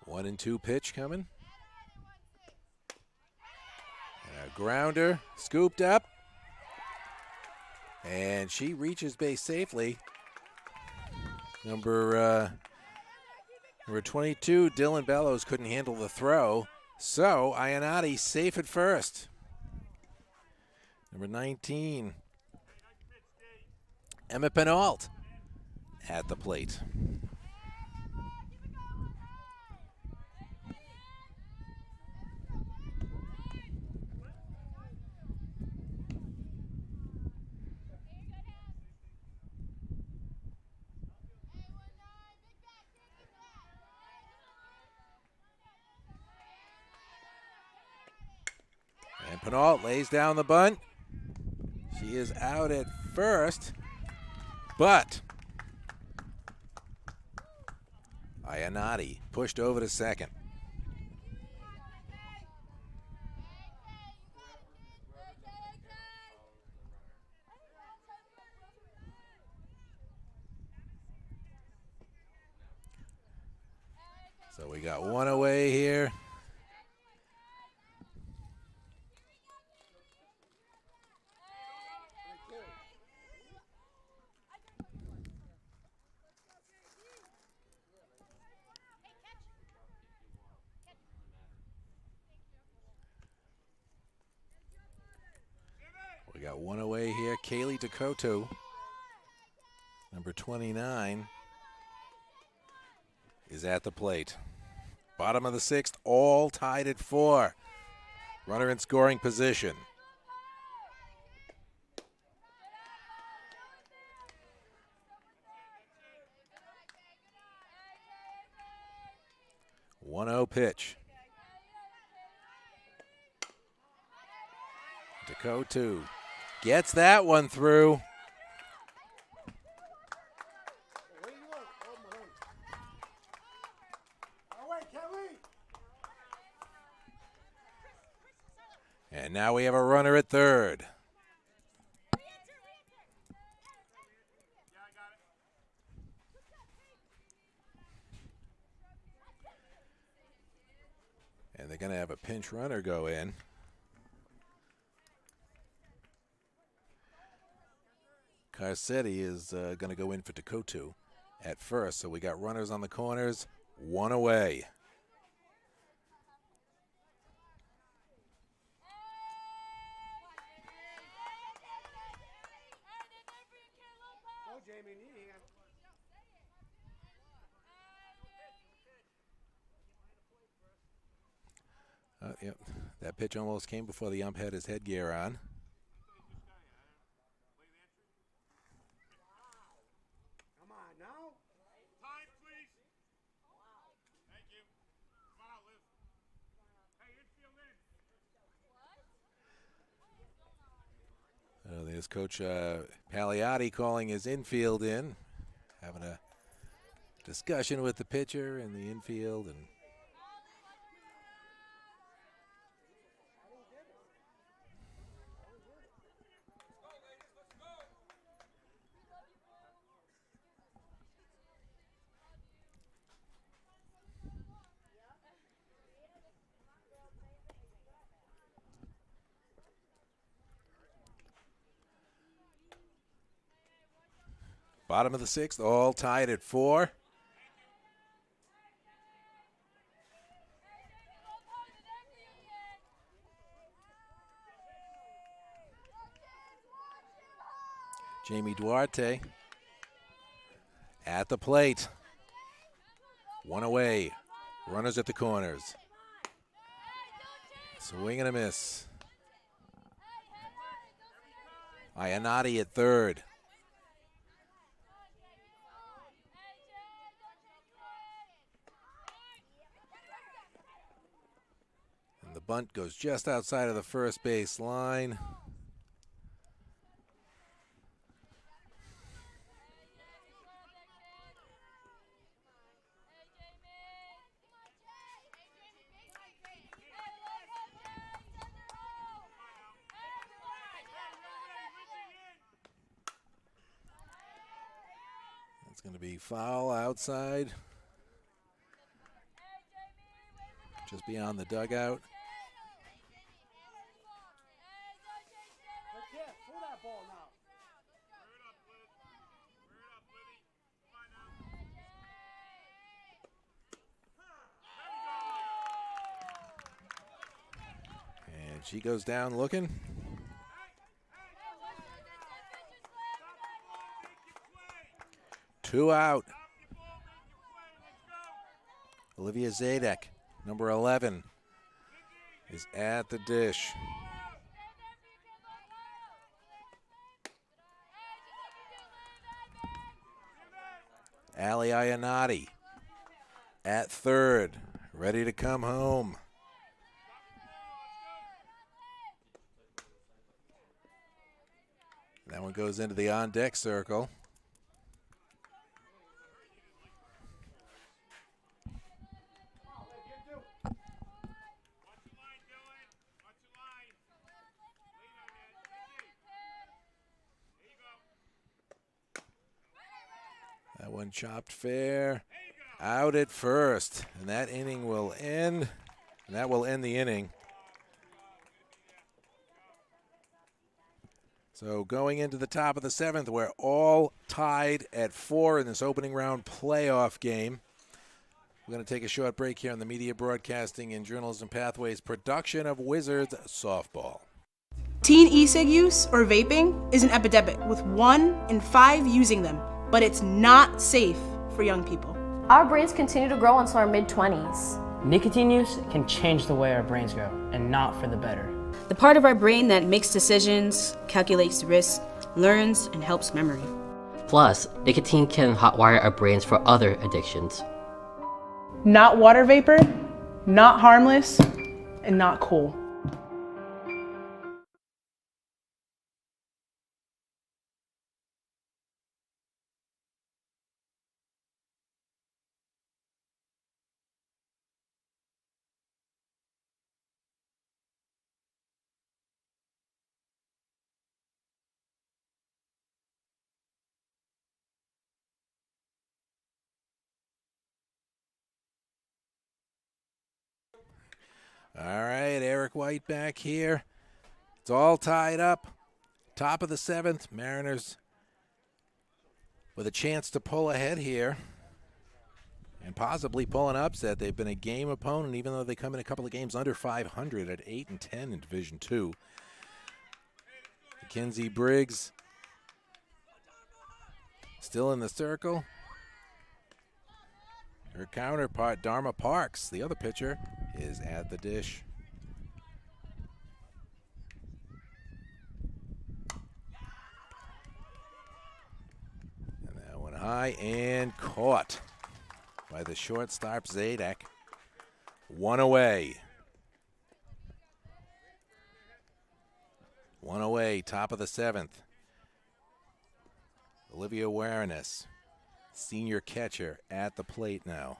One and 2 pitch coming. And a grounder scooped up. And she reaches base safely. Number 22, Dylan Bellows, couldn't handle the throw. So Ionati safe at first. Number 19, Emma Penault at the plate. And Penault lays down the bunt. She is out at first, but Ionati pushed over to second. So we got one away here. We got one away here. Kaylee Dakota, number 29, is at the plate. Bottom of the sixth, all tied at 4. Runner in scoring position. One 1-0 pitch. Dakota gets that one through. And now we have a runner at third. And they're going to have a pinch runner go in. Carcetti is going to go in for Dakota at first. So we got runners on the corners, one away. Yep, that pitch almost came before the ump had his headgear on. Come on now. Time, please. Thank you. Come on, Liz. Hey, infield in. There's Coach Pagliatti calling his infield in, having a discussion with the pitcher in the infield. And bottom of the sixth, all tied at 4. Jamie Duarte at the plate. One away. Runners at the corners. Swing and a miss. Ionati at third. And the bunt goes just outside of the first base line. It's going to be foul outside, just beyond the dugout. She goes down looking. Two out. Olivia Zadek, number 11, is at the dish. Ali Ayanati at third, ready to come home. That one goes into the on-deck circle. That one chopped fair, out at first, and that inning will end, and that will end the inning. So going into the top of the 7th, we're all tied at 4 in this opening round playoff game. We're going to take a short break here on the Media Broadcasting and Journalism Pathways production of Wizards softball. Teen e-cig use or vaping is an epidemic, with 1 in 5 using them, but it's not safe for young people. Our brains continue to grow until our mid-20s. Nicotine use can change the way our brains go, and not for the better. The part of our brain that makes decisions, calculates risks, learns, and helps memory. Plus, nicotine can hotwire our brains for other addictions. Not water vapor, not harmless, and not cool. All right, Eric White back here. It's all tied up. Top of the 7th, Mariners with a chance to pull ahead here and possibly pull an upset. They've been a game opponent, even though they come in a couple of games under 500 at 8-10 in Division II. Mackenzie Briggs still in the circle. Her counterpart, Dharma Parks, the other pitcher, is at the dish. And that one high and caught by the shortstop, Zadek. One away. One away, top of the 7th. Olivia Wareness, senior catcher, at the plate now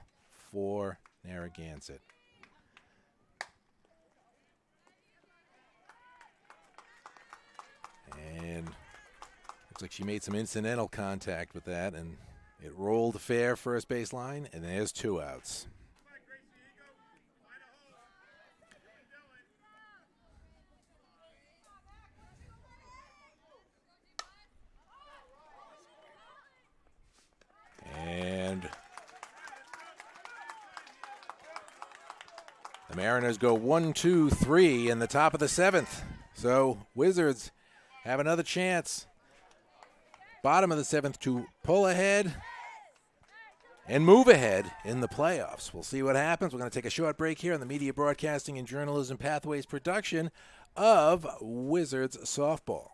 for Narragansett. And looks like she made some incidental contact with that, and it rolled fair first base line, and there's 2 outs. And the Mariners go 1-2-3 in the top of the 7th. So Wizards have another chance, bottom of the 7th, to pull ahead and move ahead in the playoffs. We'll see what happens. We're going to take a short break here on the Media Broadcasting and Journalism Pathways production of Wizards softball.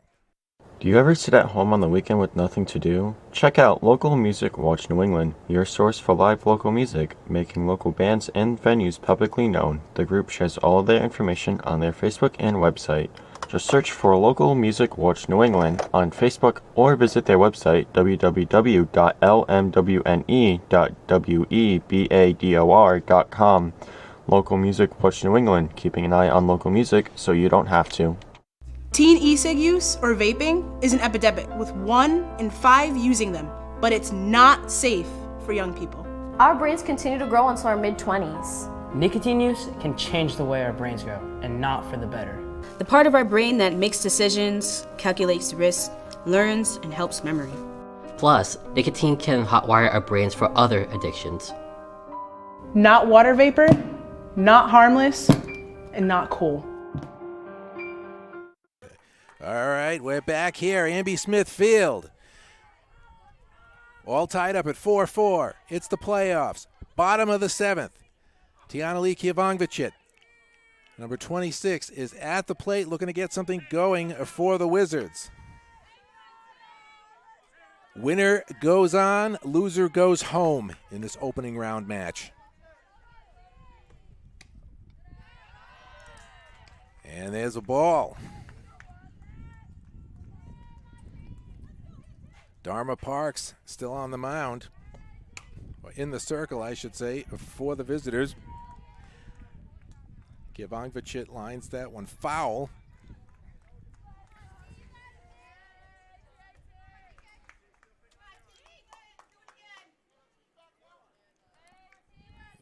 Do you ever sit at home on the weekend with nothing to do? Check out Local Music Watch New England, your source for live local music, making local bands and venues publicly known. The group shares all of their information on their Facebook and website. Just search for Local Music Watch New England on Facebook or visit their website www.lmwne.webador.com. Local Music Watch New England, keeping an eye on local music so you don't have to. Teen e-cig use or vaping is an epidemic, with 1 in 5 using them, but it's not safe for young people. Our brains continue to grow until our mid-20s. Nicotine use can change the way our brains go, and not for the better. The part of our brain that makes decisions, calculates risks, learns, and helps memory. Plus, nicotine can hotwire our brains for other addictions. Not water vapor, not harmless, and not cool. All right, we're back here. Amby Smith Field. All tied up at 4-4. It's the playoffs. Bottom of the 7th. Tiana Lee Kievangvicit, number 26, is at the plate looking to get something going for the Wizards. Winner goes on, loser goes home in this opening round match. And there's a ball. Dharma Parks still on the mound, or in the circle, I should say, for the visitors. Kievangvicit lines that one foul.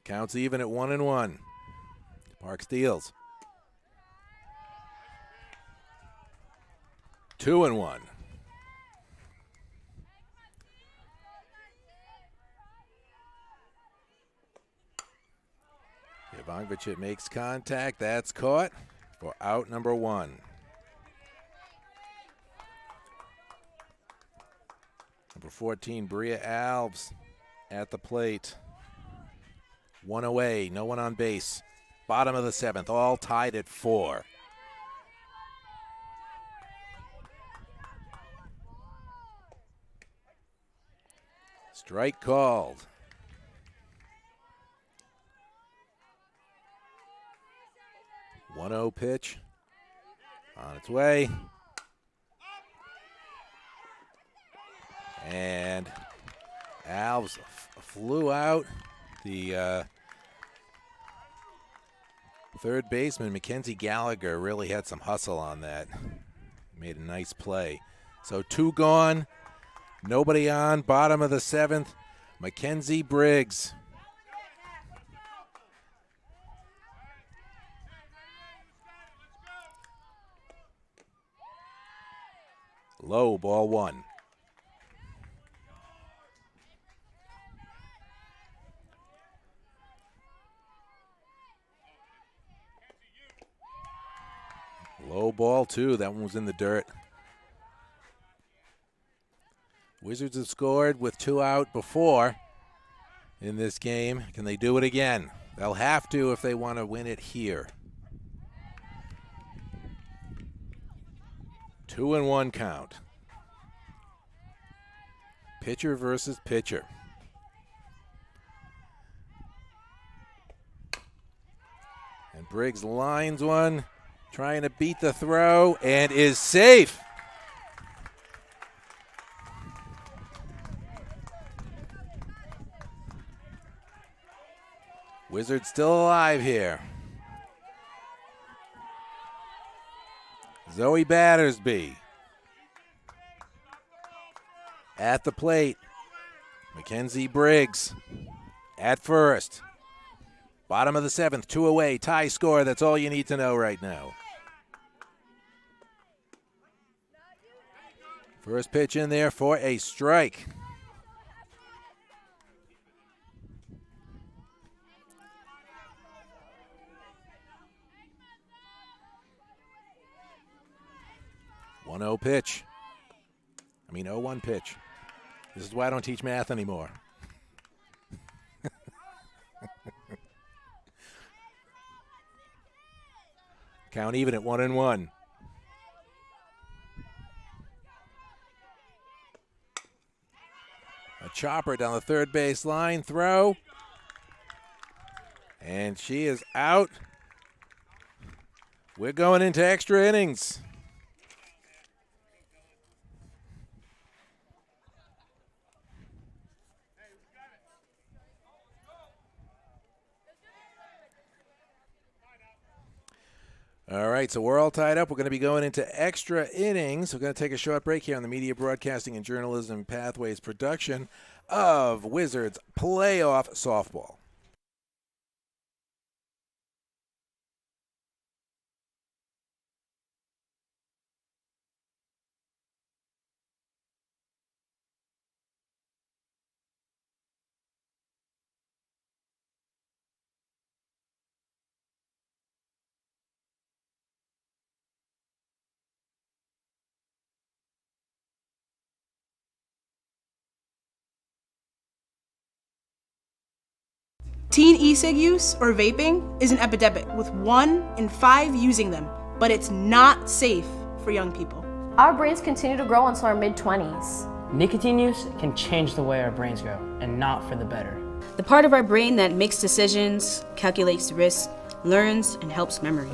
Counts even at 1-1. Parks deals. 2-1. Kievangvicit makes contact. That's caught for out number 1. Number 14, Bria Alves at the plate. 1 away, no one on base. Bottom of the 7th, all tied at 4. Strike called. 1-0 pitch on its way. And Alves flew out. The third baseman, Mackenzie Gallagher, really had some hustle on that. Made a nice play. So 2 gone, nobody on. Bottom of the 7th, Mackenzie Briggs. Low, ball 1. Low ball 2. That one was in the dirt. Wizards have scored with 2 out before in this game. Can they do it again? They'll have to if they want to win it here. 2-1 count. Pitcher versus pitcher. And Briggs lines one, trying to beat the throw, and is safe. Wizards still alive here. Zoe Battersby at the plate. Mackenzie Briggs at first. Bottom of the 7th, 2 away, tie score. That's all you need to know right now. First pitch in there for a strike. One 0 pitch. 0-1 pitch. This is why I don't teach math anymore. Count even at 1-1. A chopper down the third base line. Throw. And she is out. We're going into extra innings. All right, so we're all tied up. We're going to be going into extra innings. We're going to take a short break here on the Media Broadcasting and Journalism Pathways production of Wizards Playoff Softball. Teen e-cig use or vaping is an epidemic with 1 in 5 using them, but it's not safe for young people. Our brains continue to grow until our mid-20s. Nicotine use can change the way our brains grow, and not for the better. The part of our brain that makes decisions, calculates risk, learns, and helps memory.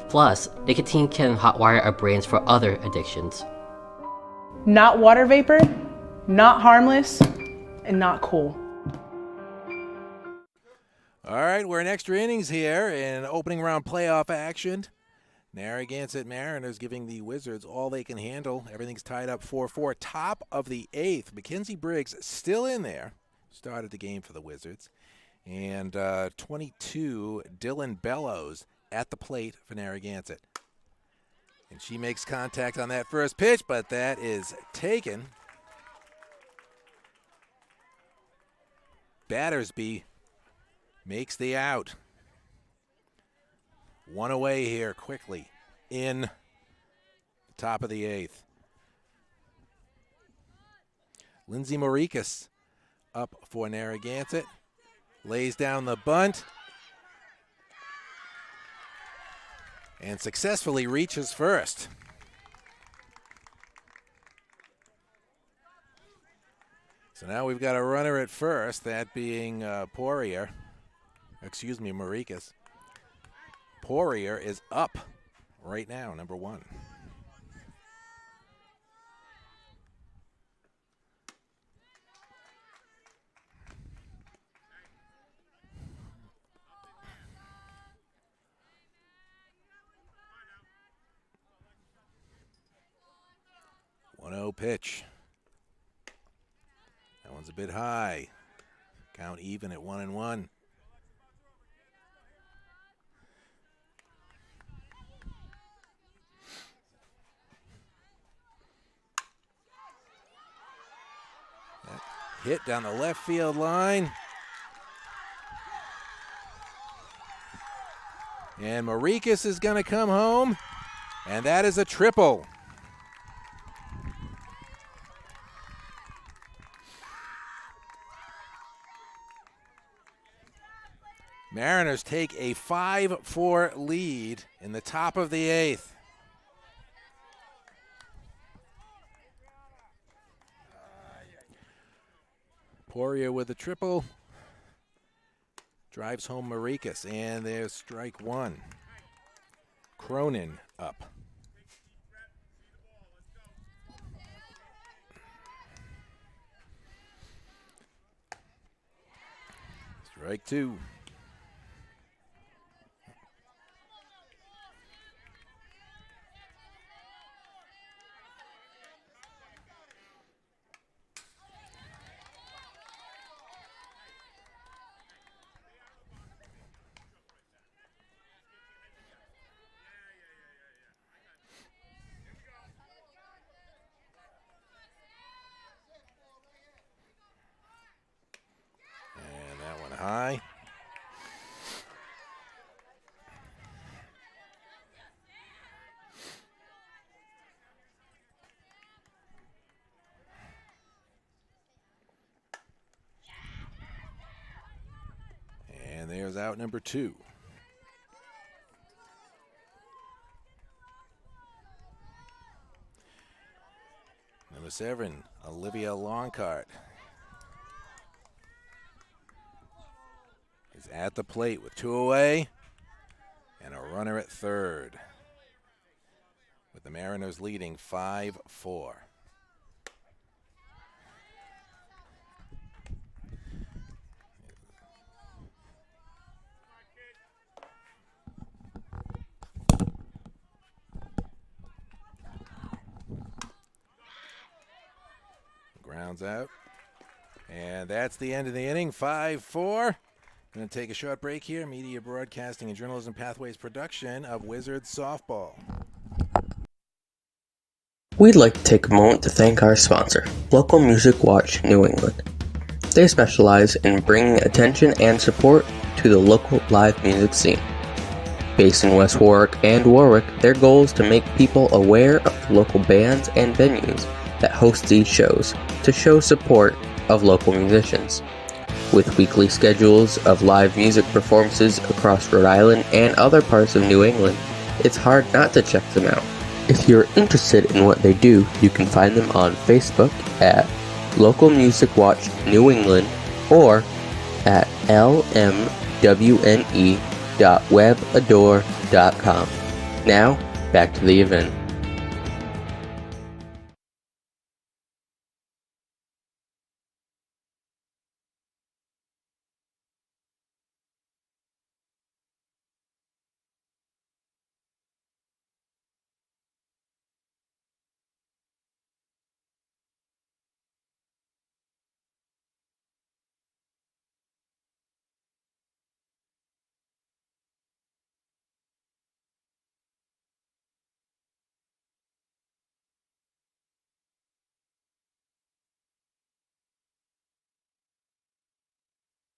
Plus, nicotine can hotwire our brains for other addictions. Not water vapor, not harmless, and not cool. All right, we're in extra innings here in opening round playoff action. Narragansett Mariners giving the Wizards all they can handle. Everything's tied up 4-4. Top of the 8th. Mackenzie Briggs still in there. Started the game for the Wizards. And 22, Dylan Bellows at the plate for Narragansett. And she makes contact on that first pitch, but that is taken. Battersby makes the out. One away here quickly in the top of the 8th. Lindsay Marikas up for Narragansett. Lays down the bunt. And successfully reaches first. So now we've got a runner at first, that being Marikas. Poirier is up right now, number 1. One-0 pitch. That one's a bit high. Count even at 1-1. Hit down the left field line. And Marikas is going to come home. And that is a triple. Mariners take a 5-4 lead in the top of the 8th. Poirier with a triple. Drives home Marikas, and there's strike 1. Cronin up. Strike 2. High. And there's out number 2. Number 7, Olivia Longcart. Is at the plate with 2 away and a runner at third, with the Mariners leading 5-4. Grounds out, and that's the end of the inning. 5-4. Going to take a short break here. Media Broadcasting and Journalism Pathways production of Wizards Softball. We'd like to take a moment to thank our sponsor, Local Music Watch New England. They specialize in bringing attention and support to the local live music scene. Based in West Warwick and Warwick, their goal is to make people aware of local bands and venues that host these shows to show support of local musicians. With weekly schedules of live music performances across Rhode Island and other parts of New England, it's hard not to check them out. If you're interested in what they do, you can find them on Facebook at Local Music Watch New England or at lmwne.webadore.com. Now, back to the event.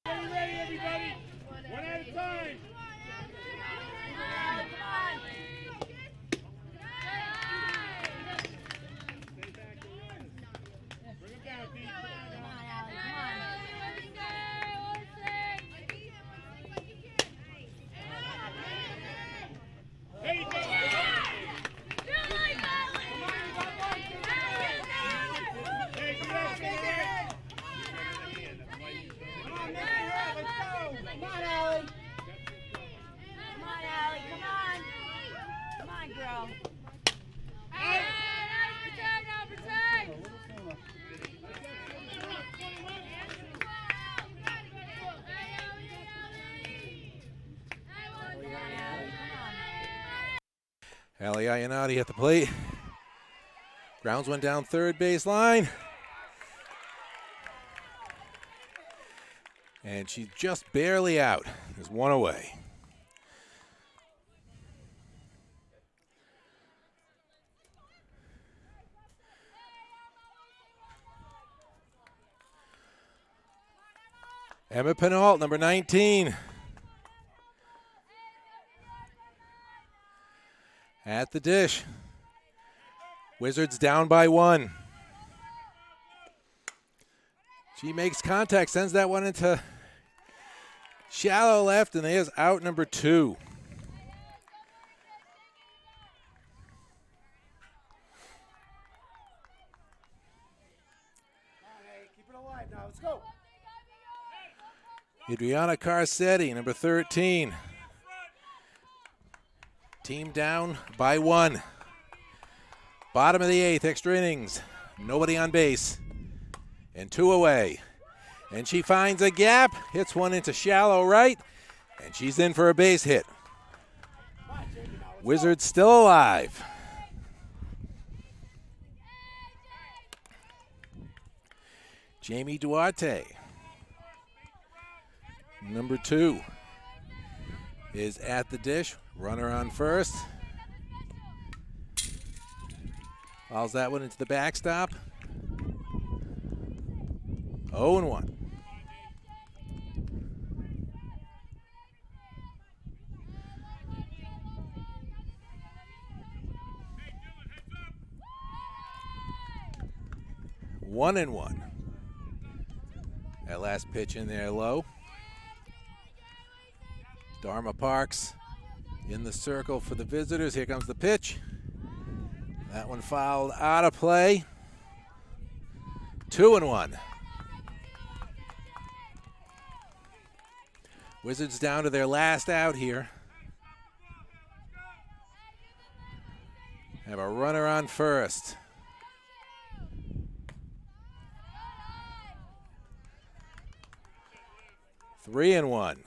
Ready, everybody? One at a time. Bring it down, Pete. There you go. Hey, come on, stay there. Come on, Mary, let's go. Come on, Allie. Come on, Allie. Come on. Come on, girl. Hey, protect. Allie Ionati at the plate. Grounds one down third base line. And she's just barely out. There's one away. Emma Pinault, number 19. At the dish. Wizards down by 1. She makes contact, sends that one into shallow left, and there's out number 2. Keep it alive now. Let's go. Adriana Carcetti, number 13. Team down by 1. Bottom of the 8th, extra innings. Nobody on base. And 2 away. And she finds a gap, hits one into shallow right, and she's in for a base hit. Wizards still alive. Jamie Duarte, number 2, is at the dish. Runner on first. Fouls that one into the backstop. 0-1. One and one. That last pitch in there low. Dharma Parks in the circle for the visitors. Here comes the pitch. That one fouled out of play. 2-1. Wizards down to their last out here. Have a runner on first. Three and one.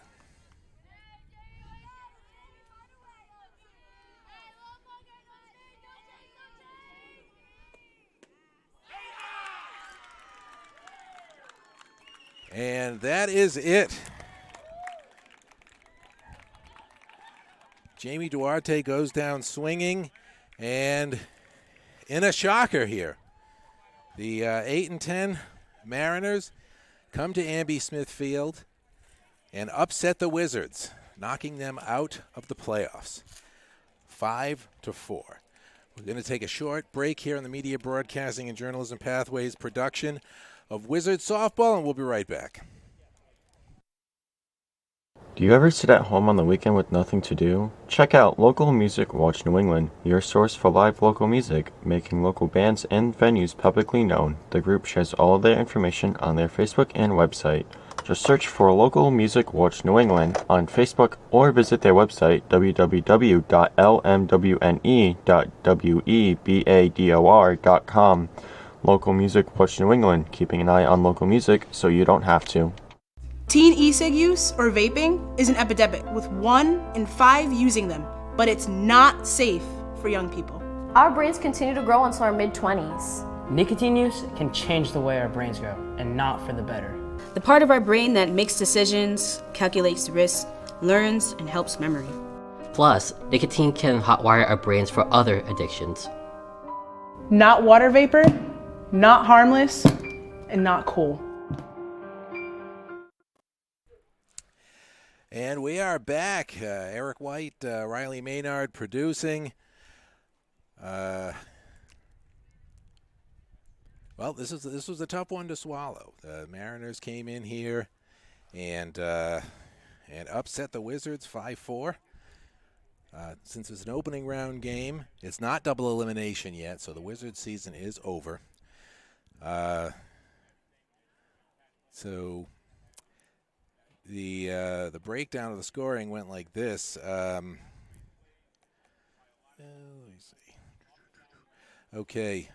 And that is it. Jamie Duarte goes down swinging, and in a shocker here, the 8-10 Mariners come to Amby Smith Field and upset the Wizards, knocking them out of the playoffs, 5-4. We're going to take a short break here on the Media Broadcasting and Journalism Pathways production of Wizards Softball, and we'll be right back. Do you ever sit at home on the weekend with nothing to do? Check out Local Music Watch New England, your source for live local music, making local bands and venues publicly known. The group shares all of their information on their Facebook and website. Just search for Local Music Watch New England on Facebook or visit their website www.lmwne.webador.com. Local Music Watch New England, keeping an eye on local music so you don't have to. Teen e-cig use or vaping is an epidemic, with 1 in 5 using them, but it's not safe for young people. Our brains continue to grow until our mid-20s. Nicotine use can change the way our brains grow, and not for the better. The part of our brain that makes decisions, calculates risk, learns, and helps memory. Plus, nicotine can hotwire our brains for other addictions. Not water vapor, not harmless, and not cool. And we are back. Eric White, Riley Maynard producing. Well, this was a tough one to swallow. The Mariners came in here and upset the Wizards 5-4. Since it's an opening round game, it's not double elimination yet, so the Wizards season is over. So the breakdown of the scoring went like this. Let me see. Okay.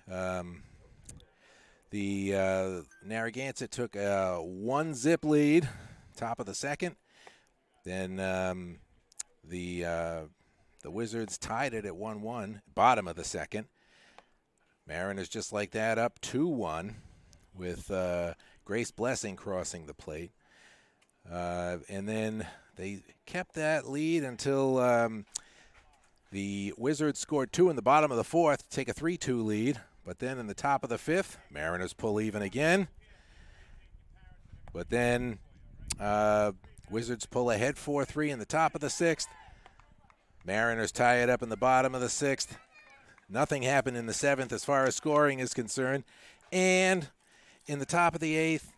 The Narragansett took a 1-zip lead, top of the second. Then the Wizards tied it at 1-1, bottom of the second. Mariners just like that up 2-1 with Grace Blessing crossing the plate. And then they kept that lead until the Wizards scored 2 in the bottom of the fourth to take a 3-2 lead. But then in the top of the fifth, Mariners pull even again. But then Wizards pull ahead 4-3 in the top of the sixth. Mariners tie it up in the bottom of the sixth. Nothing happened in the seventh as far as scoring is concerned. And in the top of the eighth,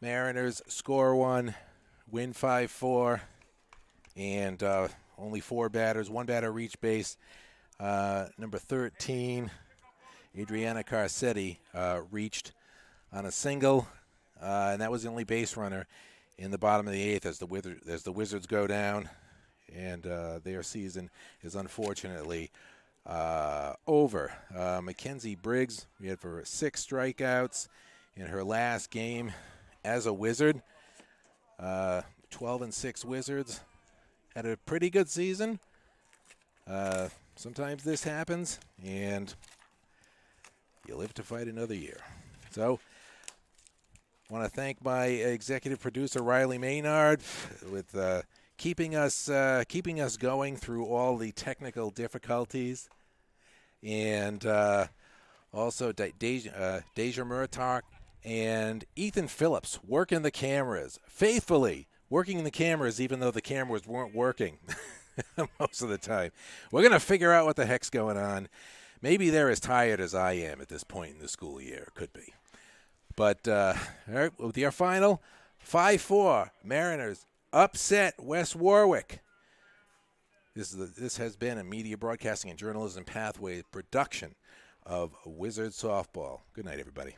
Mariners score 1, win 5-4, and only 4 batters, 1 batter reach base. Number 13, Adriana Carcetti, reached on a single, and that was the only base runner in the bottom of the eighth as the Wizards go down, and their season is unfortunately over. Mackenzie Briggs, we had for 6 strikeouts in her last game as a Wizard. 12-6 Wizards. Had a pretty good season. Sometimes this happens, and you live to fight another year. So, I want to thank my executive producer, Riley Maynard, with keeping us going through all the technical difficulties. And also Deja Murtak and Ethan Phillips working the cameras, faithfully working the cameras even though the cameras weren't working most of the time. We're going to figure out what the heck's going on. Maybe they're as tired as I am at this point in the school year. Could be. But all right, with your final, 5-4, Mariners upset West Warwick. This has been a Media Broadcasting and Journalism Pathway production of Wizard Softball. Good night, everybody.